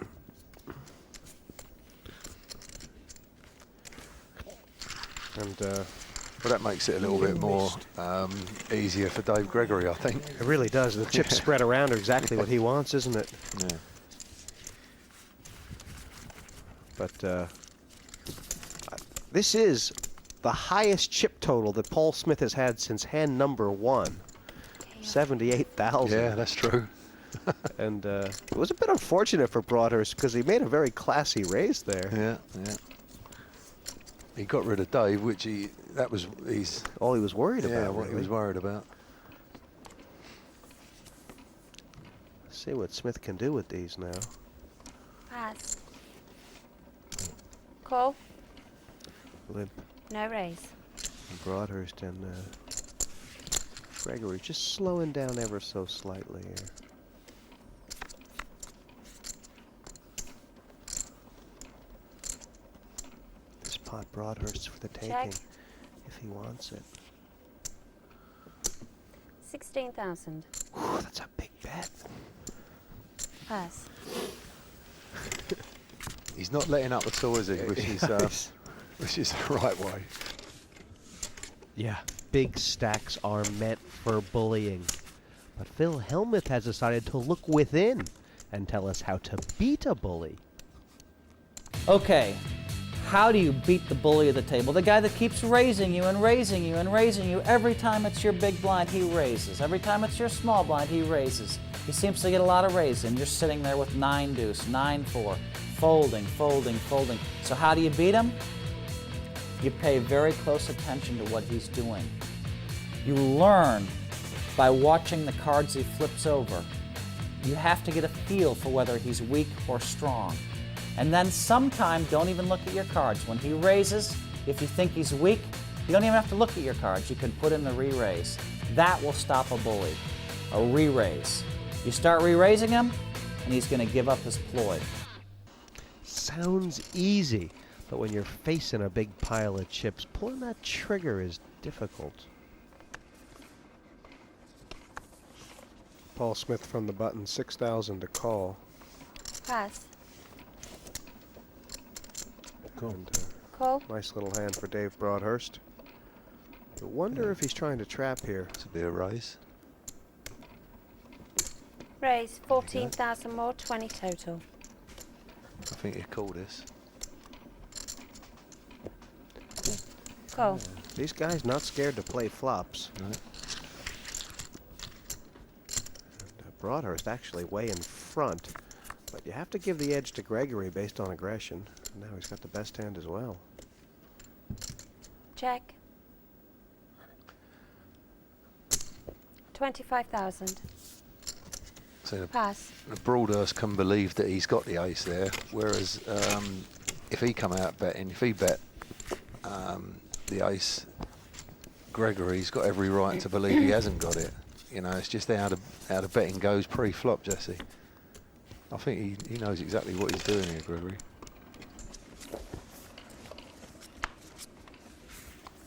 And
well, that makes it a little bit more easier for Dave Gregory, I think.
it really does. The chips spread around are exactly what he wants, isn't it?
Yeah.
But this is the highest chip total that Paul Smith has had since hand number 1. 78,000.
Yeah, that's true.
And it was a bit unfortunate for Broadhurst because he made a very classy raise there.
Yeah, yeah. He got rid of Dave, which he's
all he was worried about.
Yeah, what he
really.
was worried about.
See what Smith can do with these now.
Pass. Call.
Limp.
No raise.
And Broadhurst and Gregory just slowing down ever so slightly here. This pot Broadhurst's for the taking.
Check.
If he wants it.
16,000.
Whew, that's a big bet.
Pass.
He's not letting up at all, is he? Which is the right way.
Yeah, big stacks are meant for bullying. But Phil Hellmuth has decided to look within and tell us how to beat a bully.
Okay, How do you beat the bully of the table? The guy that keeps raising you and raising you and raising you. Every time it's your big blind, he raises. Every time it's your small blind, he raises. He seems to get a lot of raises, and you're sitting there with 9 deuce, 9-4, folding, folding, folding. So how do you beat him? You pay very close attention to what he's doing. You learn by watching the cards he flips over. You have to get a feel for whether he's weak or strong. And then sometime, don't even look at your cards. When he raises, if you think he's weak, you don't even have to look at your cards. You can put in the re-raise. That will stop a bully, a re-raise. You start re-raising him, and he's going to give up his ploy.
Sounds easy, but when you're facing a big pile of chips, pulling that trigger is difficult.
Paul Smith from the button, 6,000 to call.
Pass.
Cool.
Call.
Nice little hand for Dave Broadhurst. I wonder if he's trying to trap here.
It's a bit of raise.
Raise 14,000 more, 20 total.
I think you call this.
Call.
These guys not scared to play flops.
No.
And, Broadhurst actually way in front, but you have to give the edge to Gregory based on aggression. Now he's got the best hand as well.
Check. 25,000.
So
Pass.
Broadhurst can believe that he's got the ace there, whereas if he come out betting, if he bet the ace, Gregory's got every right to believe he hasn't got it. You know, it's just how the betting goes pre-flop, Jesse. I think he knows exactly what he's doing here, Gregory.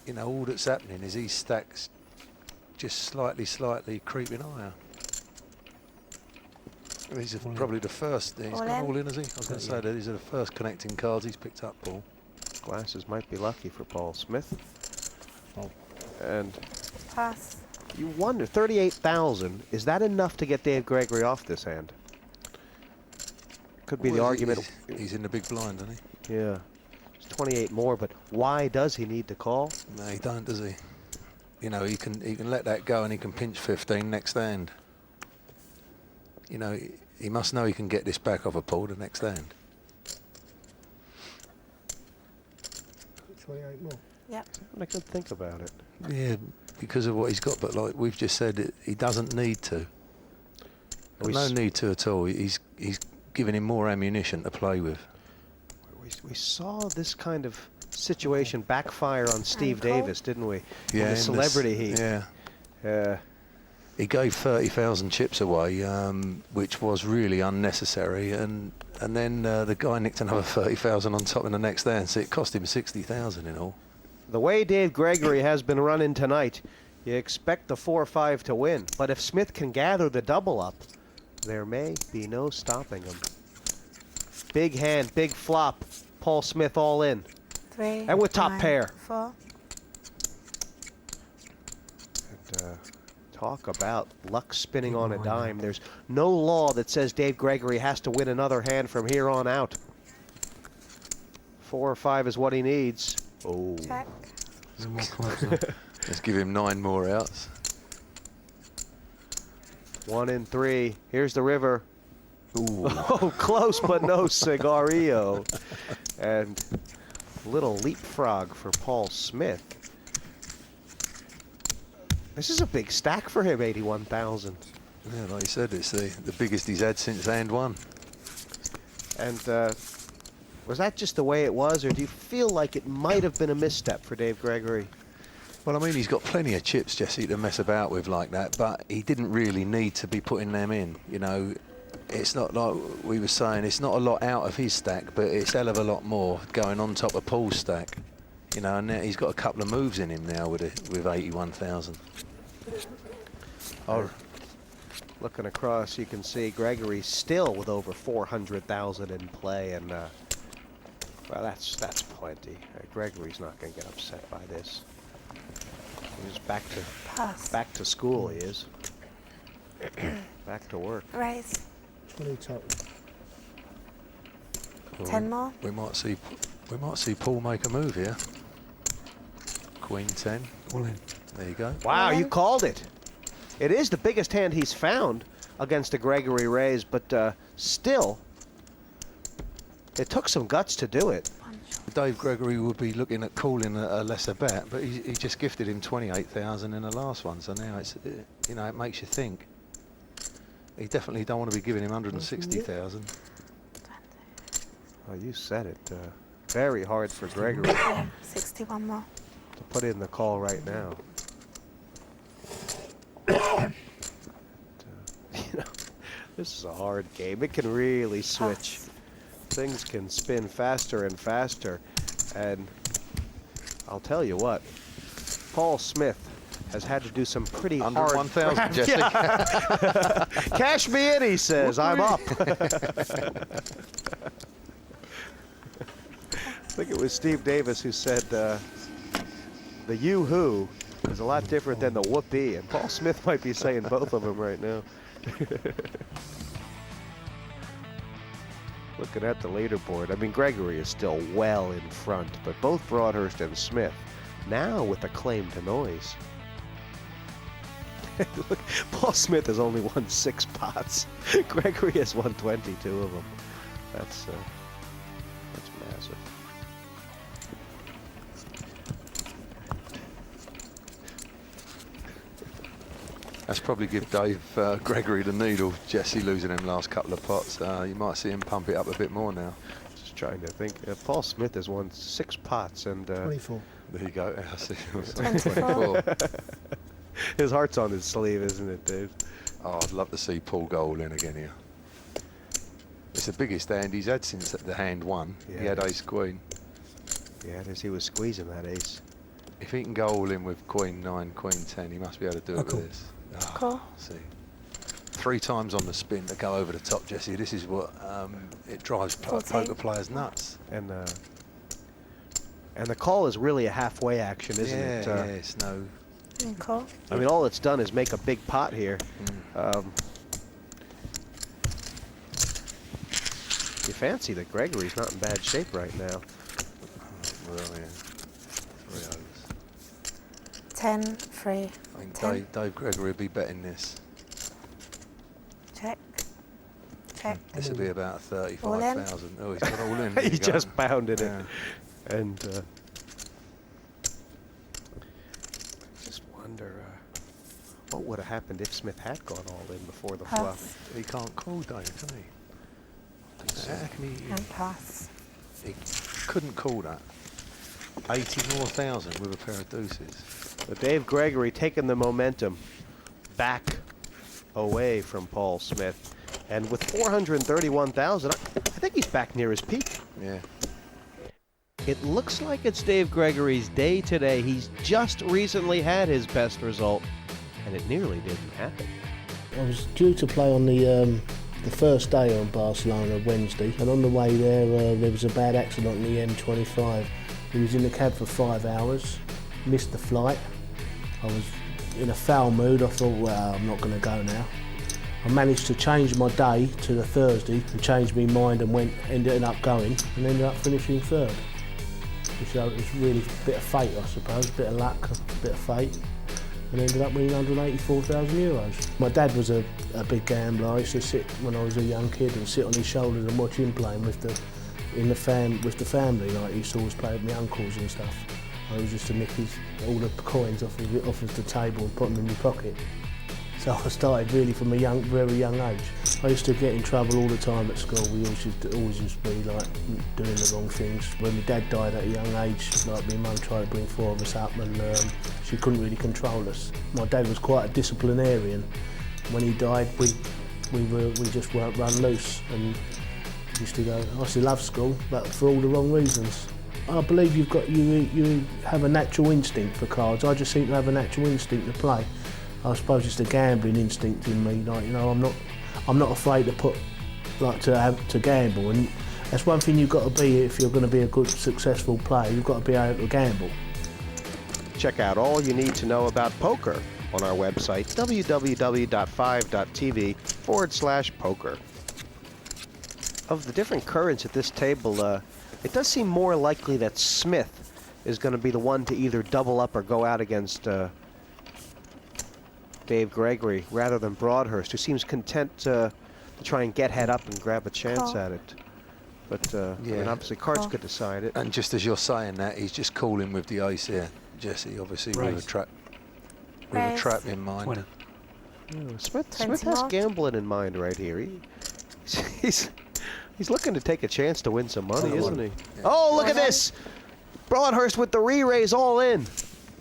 You know, all that's happening is these stacks just slightly creeping higher. These are probably the first. He's gone all in, has he? I was going to say that these are the first connecting cards he's picked up, Paul.
Glasses might be lucky for Paul Smith.
Oh.
And
Pass.
you wonder, 38,000, is that enough to get Dave Gregory off this hand? Could be the argument.
He's in the big blind, isn't he?
Yeah. It's 28 more, but why does he need to call?
No, he don't, does he? You know, he can let that go and he can pinch 15 next hand. You know, he must know he can get this back off a Paul the next hand.
28 more.
Yep.
I could think about it.
Yeah, because of what he's got, but like we've just said, he doesn't need to. No need to at all. He's giving him more ammunition to play with.
We saw this kind of situation backfire on Steve Davis, didn't we?
Yeah,
in the celebrity heat.
Yeah. He gave 30,000 chips away, which was really unnecessary, and then the guy nicked another 30,000 on top in the next hand, so it cost him 60,000 in all.
The way Dave Gregory has been running tonight, you expect the 4-5 to win, but if Smith can gather the double up, there may be no stopping him. Big hand, big flop. Paul Smith all in.
3.
And with top
9,
pair.
4.
And, talk about luck spinning on a dime. There's no law that says Dave Gregory has to win another hand from here on out. 4 or 5 is what he needs. Oh.
Check.
Let's give him 9 more outs.
1 in 3. Here's the river.
Ooh.
Oh, close but no cigarillo. And little leapfrog for Paul Smith. This is a big stack for him, 81,000.
Yeah, like you said, it's the biggest he's had since hand 1.
And was that just the way it was, or do you feel like it might have been a misstep for Dave Gregory?
Well, I mean, he's got plenty of chips, Jesse, to mess about with like that, but he didn't really need to be putting them in. You know, it's not like we were saying, it's not a lot out of his stack, but it's a hell of a lot more going on top of Paul's stack. You know, and now he's got a couple of moves in him now with 81,000.
Oh, looking across, you can see Gregory still with over 400,000 in play, and well, that's plenty. Gregory's not going to get upset by this. He's back to school. He is back to work.
Raise.
20 total.
10 more.
We might see We might see Paul make a move here. Queen 10.
All in.
There you go.
Wow, you called it. It is the biggest hand he's found against a Gregory raise, but still, it took some guts to do it.
Dave Gregory would be looking at calling a lesser bet, but he just gifted him 28,000 in the last one, so now it's, you know, it makes you think. He definitely don't want to be giving him 160,000.
Oh, you said it. Very hard for Gregory
61 more.
to put in the call right now. You know, this is a hard game. It can really switch. Things can spin faster and faster. And I'll tell you what, Paul Smith has had to do some pretty hard...
1,000, Jesse.
Yeah. Cash me in, he says. I'm up. I think it was Steve Davis who said the yoo-hoo is a lot different than the whoopee, and Paul Smith might be saying both of them right now. Looking at the leaderboard, I mean, Gregory is still well in front, but both Broadhurst and Smith now with a claim to noise. Look, Paul Smith has only won 6 pots. Gregory has won 22 of them. That's massive.
That's probably give Dave Gregory the needle. Jesse losing them last couple of pots. You might see him pump it up a bit more now.
Just trying to think. Paul Smith has won 6 pots and
24.
There you go. I see.
24.
His heart's on his sleeve, isn't it, Dave?
Oh, I'd love to see Paul go all in again here. It's the biggest hand he's had since the hand won.
Yeah,
he had ace queen.
Yeah, as he was squeezing that ace.
If he can go all in with queen 9, queen 10, he must be able to do it
cool.
with this. Oh,
Cool.
See, 3 times on the spin to go over the top, Jesse. This is what it drives poker players nuts.
And the call is really a halfway action, isn't it?
Yeah, it's no.
Cool.
I mean, all it's done is make a big pot here. You fancy that Gregory's not in bad shape right now.
Really, 3 overs.
10, 3,
I think
10.
Dave Gregory would be betting this.
Check. Check.
This would be about 35,000. Oh, he's got all in.
He just pounded it. And just wonder what would have happened if Smith had gone all in before the
Pass.
flop.
He can't call Dave, can he? How can he?
And pass.
He couldn't call that. 80 more thousand with a pair of deuces.
So Dave Gregory taking the momentum back away from Paul Smith. And with 431,000, I think he's back near his peak.
Yeah.
It looks like it's Dave Gregory's day today. He's just recently had his best result, and it nearly didn't happen.
I was due to play on the first day on Barcelona, Wednesday, and on the way there, there was a bad accident on the M25. He was in the cab for 5 hours, missed the flight. I was in a foul mood. I thought, well, I'm not going to go now. I managed to change my day to the Thursday and changed my mind and ended up going and ended up finishing third. So it was really a bit of fate, I suppose, a bit of luck, a bit of fate, and ended up winning €184,000. My dad was a big gambler. I used to sit when I was a young kid and sit on his shoulders and watch him playing with the family. Like, he used to always play with my uncles and stuff. I used to nick all the coins off of the table and put them in my pocket. So I started really from a very young age. I used to get in trouble all the time at school. We always used to be like doing the wrong things. When my dad died at a young age, like, my mum tried to bring 4 of us up, and she couldn't really control us. My dad was quite a disciplinarian. When he died, we just weren't run loose, and used to go. I used to love school, but for all the wrong reasons. I believe you have a natural instinct for cards. I just seem to have a natural instinct to play. I suppose it's the gambling instinct in me. Like, you know, I'm not afraid to to gamble, and that's one thing you've got to be if you're going to be a good, successful player. You've got to be able to gamble.
Check out all you need to know about poker on our website, www.5.tv/poker. Of the different currents at this table, It does seem more likely that Smith is going to be the one to either double up or go out against Dave Gregory rather than Broadhurst, who seems content to try and get head up and grab a chance at it. But I mean, obviously cards could decide it.
And just as you're saying that, he's just calling with the ace here, Jesse, obviously with a trap in mind.
20.
Smith has gambling in mind right here. He's looking to take a chance to win some money, isn't he?
Yeah.
Oh, look at this! Broadhurst with the re-raise all in.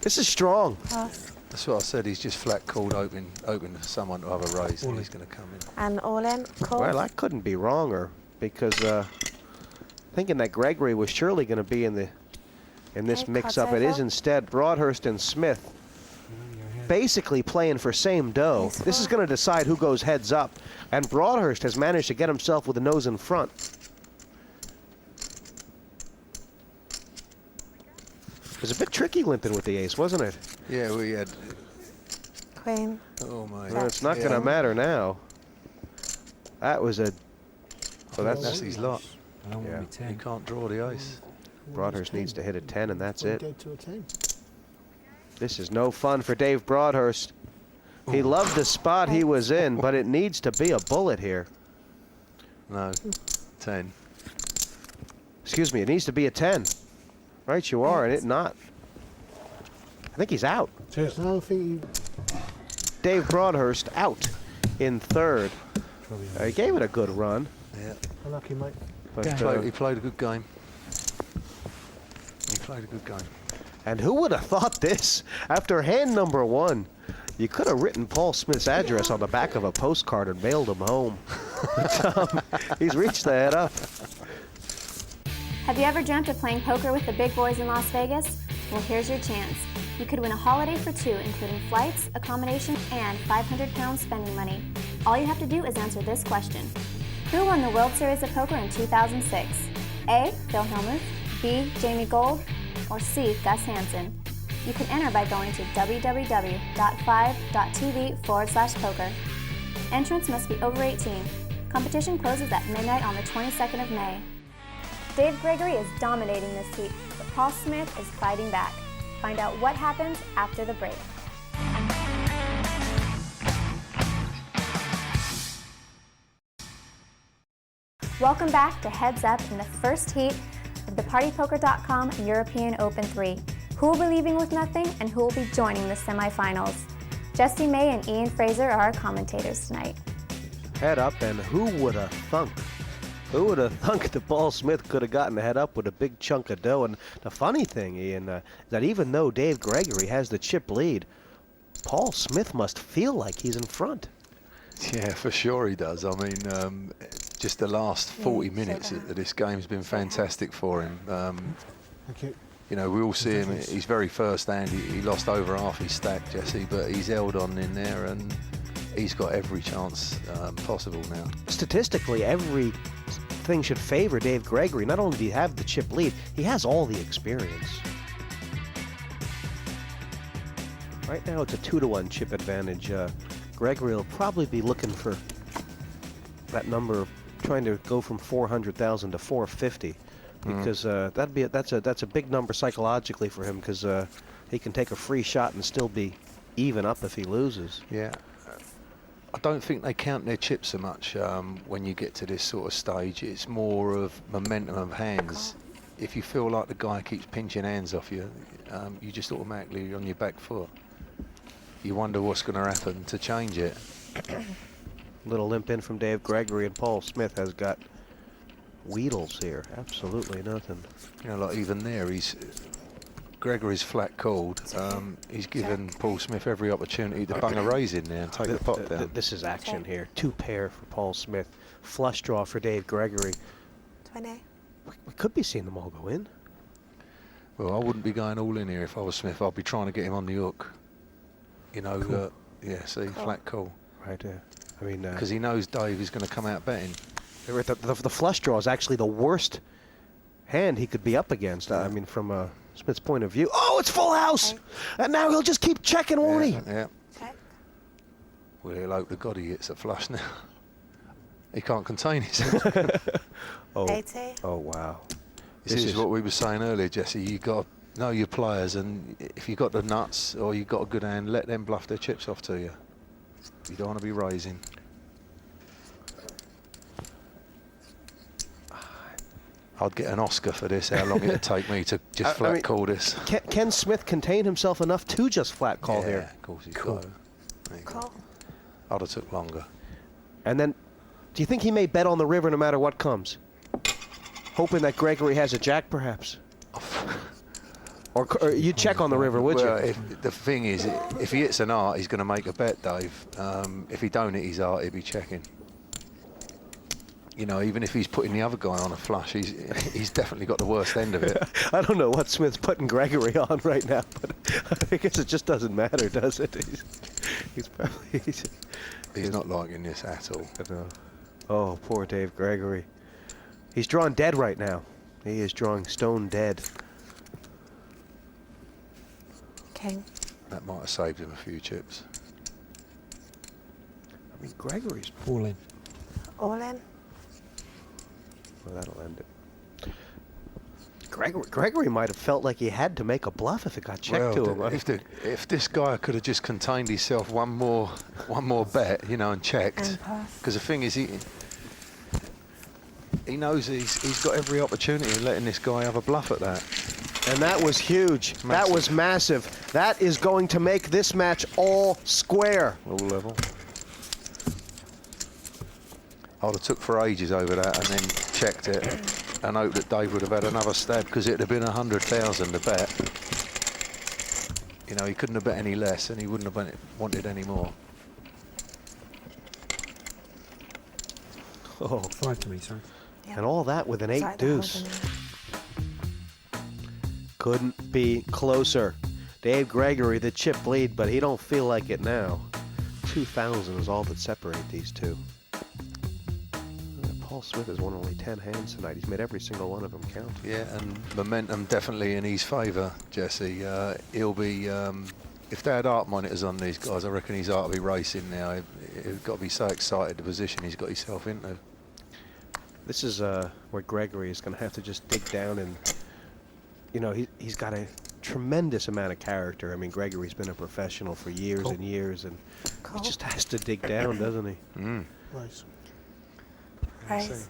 This is strong.
That's what I said. He's just flat called, open for someone to have a raise, and he's going to come in.
And all in, call.
Well, I couldn't be wronger because thinking that Gregory was surely going to be in this mix-up. It is instead Broadhurst and Smith basically playing for same dough. This is going to decide who goes heads up, and Broadhurst has managed to get himself with the nose in front. It was a bit tricky limping with the ace, wasn't it?
Yeah, we had
Queen.
Oh my!
Well, it's not going to matter now. That was a. Well,
that's his lot.
Yeah.
You can't draw the ace.
Broadhurst needs to hit a 10, and that's it.
Go to a 10.
This is no fun for Dave Broadhurst. He loved the spot he was in, but it needs to be a bullet here.
No, 10.
Excuse me, it needs to be a 10. Right, you are, and it not. I think he's out.
I don't think
Dave Broadhurst out in third. He gave it a good run.
Yeah.
Unlucky, mate.
But,
He played a good game. He played a good game.
And who would have thought this? After hand number 1, you could have written Paul Smith's address on the back of a postcard and mailed him home. But, he's reached the head up.
Have you ever dreamt of playing poker with the big boys in Las Vegas? Well, here's your chance. You could win a holiday for 2, including flights, accommodation, and £500 spending money. All you have to do is answer this question. Who won the World Series of Poker in 2006? A. Phil Hellmuth, B. Jamie Gold, or C. Gus Hansen? You can enter by going to www.5.tv/poker. Entrants must be over 18. Competition closes at midnight on the 22nd of May. Dave Gregory is dominating this heat, but Paul Smith is fighting back. Find out what happens after the break. Welcome back to Heads Up in the first heat of the PartyPoker.com European Open 3. Who will be leaving with nothing and who will be joining the semifinals? Jesse May and Ian Fraser are our commentators tonight.
Head up, and who would have thunk? Who would have thunk that Paul Smith could have gotten the head up with a big chunk of dough? And the funny thing, Ian, that even though Dave Gregory has the chip lead, Paul Smith must feel like he's in front.
Yeah, for sure he does. I mean, just the last 40 minutes of this game's been fantastic for him.
Thank you.
You know, we all see him, his very first hand, he lost over half his stack, Jesse, but he's held on in there and he's got every chance possible now.
Statistically, everything should favor Dave Gregory. Not only do he have the chip lead, he has all the experience. Right now it's a 2-to-1 chip advantage. Gregory will probably be looking for that number, trying to go from 400,000 to 450, because that's a big number psychologically for him, because he can take a free shot and still be even up if he loses.
Yeah. I don't think they count their chips so much when you get to this sort of stage. It's more of momentum of hands. If you feel like the guy keeps pinching hands off you, you just automatically on your back foot. You wonder what's going to happen to change it.
Little limp in from Dave Gregory, and Paul Smith has got wheedles here. Absolutely nothing.
You know, like even there, Gregory's flat called. He's given Paul Smith every opportunity to bung a raise in there and take the pot down.
This is action here. 2 pair for Paul Smith. Flush draw for Dave Gregory.
20.
We could be seeing them all go in.
Well, I wouldn't be going all in here if I was Smith. I'd be trying to get him on the hook. You know,
Cool.
yeah, see, flat call.
Right there. I mean,
because he knows Dave is going to come out betting.
The flush draw is actually the worst hand he could be up against. I mean, from Smith's point of view. Oh, it's full house!
Okay.
And now he'll just keep checking, won't he?
Yeah.
Check.
Well, he'll hope to God he gets a flush now. He can't contain himself.
80.
Oh, wow.
This is what we were saying earlier, Jesse. You got to know your players, and if you've got the nuts or you've got a good hand, let them bluff their chips off to you. You don't want to be raising. I'd get an Oscar for this, how long it'd take me to just flat call this.
Can Smith contain himself enough to just flat call here?
Yeah, of course he's got to.
Call.
I'd have took longer.
And then, do you think he may bet on the river no matter what comes? Hoping that Gregory has a jack, perhaps? or you check on the river, would you?
The thing is, if he hits an art, he's going to make a bet, Dave. If he don't hit his art, he'll be checking. You know, even if he's putting the other guy on a flush, he's definitely got the worst end of it.
I don't know what Smith's putting Gregory on right now, but I guess it just doesn't matter, does it?
He's not liking this at all.
No. Oh, poor Dave Gregory. He's drawn dead right now. He is drawing stone dead.
King.
That might have saved him a few chips.
I mean, Gregory's
All in.
All in.
Well, that'll end it. Gregory might have felt like he had to make a bluff if it got checked to him.
If this guy could have just contained himself one more bet, you know, and checked. Because the thing is, he knows he's got every opportunity of letting this guy have a bluff at that.
And that was huge.
Massive.
That was massive. That is going to make this match all square.
All level. I'd have took for ages over that and then checked it and hoped that Dave would have had another stab, because it'd have been 100,000 to bet. You know, he couldn't have bet any less and he wouldn't have wanted any more.
Oh.
5 to me, sorry.
And all that with an 8 deuce. Couldn't be closer. Dave Gregory, the chip lead, but he don't feel like it now. 2,000 is all that separate these two. Paul Smith has won only 10 hands tonight. He's made every single one of them count.
Yeah, and momentum definitely in his favour, Jesse. He'll be, if they had art monitors on these guys, I reckon his art will be racing now. He's got to be so excited the position he's got himself into.
This is where Gregory is going to have to just dig down and, you know, he's got a tremendous amount of character. I mean, Gregory's been a professional for years and years, and he just has to dig down, doesn't he?
Mm.
Nice.
Raise.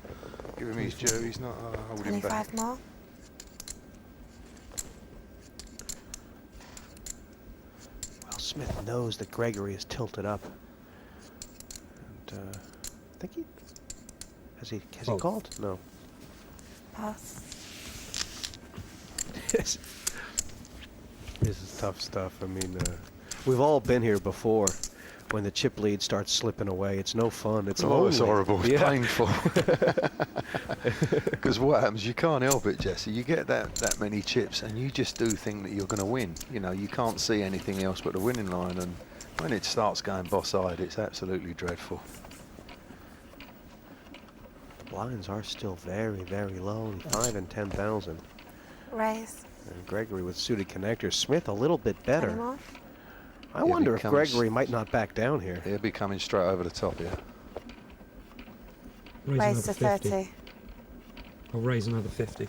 Give him his Joe, he's not holding back.
25 more.
Well, Smith knows that Gregory is tilted up. And I think has he called? No.
Pass.
This is tough stuff. I mean, we've all been here before. When the chip lead starts slipping away, it's no fun. It's lonely.
It's horrible. It's
yeah.
painful. Because what happens, you can't help it, Jesse. You get that many chips, and you just do think that you're going to win. You know, you can't see anything else but the winning line, and when it starts going boss-eyed, it's absolutely dreadful.
The blinds are still very, very low, 5 and 10,000.
Raise.
And Gregory with suited connectors. Smith a little bit better.
More.
I wonder if Gregory might not back down here.
He'll be coming straight over the top here.
Raise to 30.
I'll raise another 50.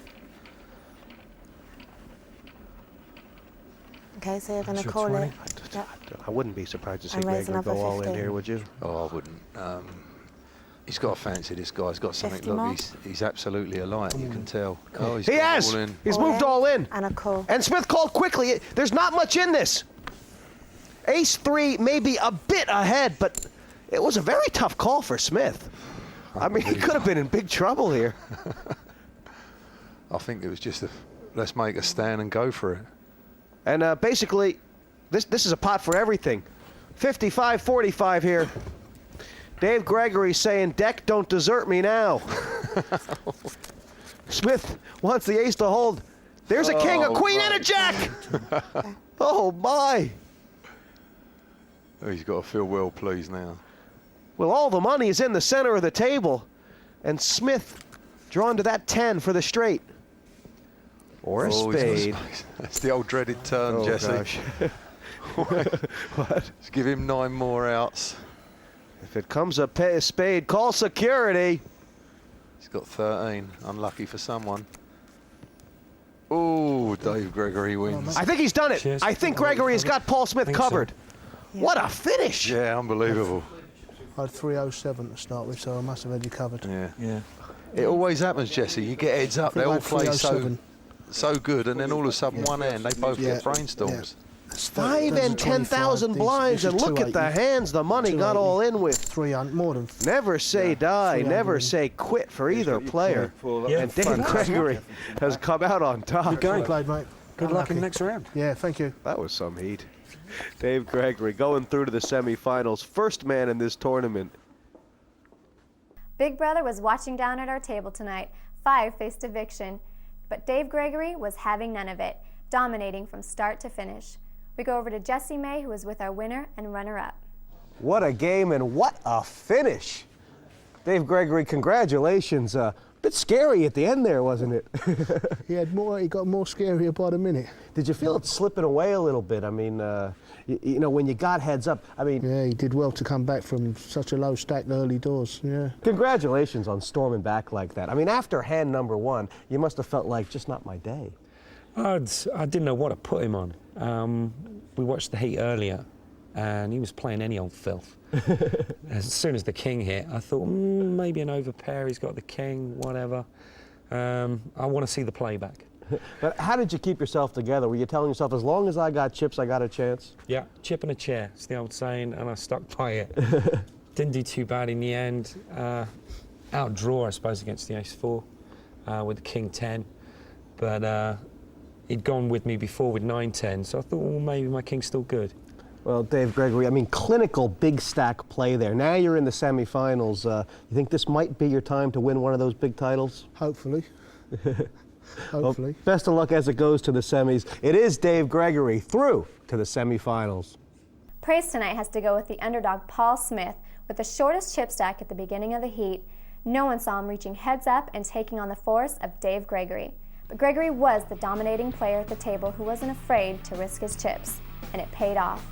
Okay, so you're going to
Sure,
call
20.
it. Yep.
I wouldn't be surprised to see
And raise
Gregory go
another
all in
50.
here, would you?
Oh, I wouldn't. He's got a fancy, this guy. He's got something.
50 more?
Look, he's absolutely alight. You can tell. Oh,
He has!
all in.
He's
All
moved
in.
all in.
And a call.
And Smith called quickly. There's not much in this. Ace-3 may be a bit ahead, but it was a very tough call for Smith. I mean, he could have been in big trouble here.
I think it was just let's make a stand and go for it.
And basically, this is a pot for everything. 55-45 here. Dave Gregory saying, deck, don't desert me now. Smith wants the ace to hold. There's a king, a queen, and a jack. Oh, my.
Oh, he's got to feel well pleased now.
Well, all the money is in the center of the table, and Smith drawn to that 10 for the straight. Or a spade.
That's the old dreaded turn, Jesse.
Gosh. What?
Let's give him 9 more outs.
If it comes a spade, call security.
He's got 13. Unlucky for someone. Oh, Dave Gregory wins.
I think he's done it.
Cheers.
I think Gregory has got Paul Smith
Think so.
covered. What a finish!
Yeah, unbelievable.
I had 307 to start with, so I must have had you covered.
Yeah.
It always happens, Jesse. You get heads up, they all play so good, and then all of a sudden one hand, they both get brainstorms.
5 and 10,000 blinds, and look at the hands the money got all in with.
300, more than.
Never say die, never say quit for either player. And Dave Gregory has come out on top.
Good going.
Played, mate.
Good luck in the next round.
Yeah, thank you.
That was some heat. Dave Gregory going through to the semifinals, first man in this tournament.
Big Brother was watching down at our table tonight. 5 faced eviction, but Dave Gregory was having none of it, dominating from start to finish. We go over to Jessie May, who is with our winner and runner-up.
What a game and what a finish. Dave Gregory, congratulations. A bit scary at the end there, wasn't it?
He got more scarier by the minute.
Did you feel it slipping away a little bit? I mean, you know, when you got heads up, I mean...
Yeah, he did well to come back from such a low stack early doors, yeah.
Congratulations on storming back like that. I mean, after hand number 1, you must have felt like, just not my day.
I didn't know what to put him on. We watched the heat earlier, and he was playing any old filth. As soon as the king hit, I thought, maybe an overpair, he's got the king, whatever. I want to see the playback.
But how did you keep yourself together? Were you telling yourself, as long as I got chips, I got a chance?
Yeah, chip and a chair, it's the old saying, and I stuck by it. Didn't do too bad in the end. Outdraw, I suppose, against the ace-4 with the king-10. But he'd gone with me before with 9-10, so I thought, well, maybe my king's still good.
Well, Dave Gregory, I mean, clinical big stack play there. Now you're in the semifinals. You think this might be your time to win one of those big titles?
Hopefully.
Well,
Hopefully.
best of luck as it goes to the semis. It is Dave Gregory through to the semifinals.
Praise tonight has to go with the underdog Paul Smith with the shortest chip stack at the beginning of the heat. No one saw him reaching heads up and taking on the force of Dave Gregory. But Gregory was the dominating player at the table who wasn't afraid to risk his chips, and it paid off.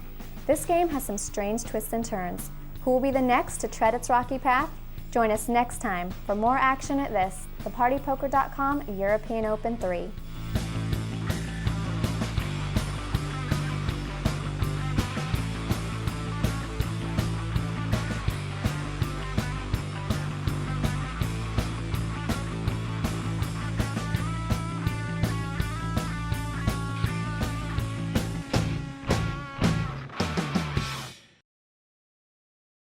This game has some strange twists and turns. Who will be the next to tread its rocky path? Join us next time for more action at this, the PartyPoker.com European Open 3.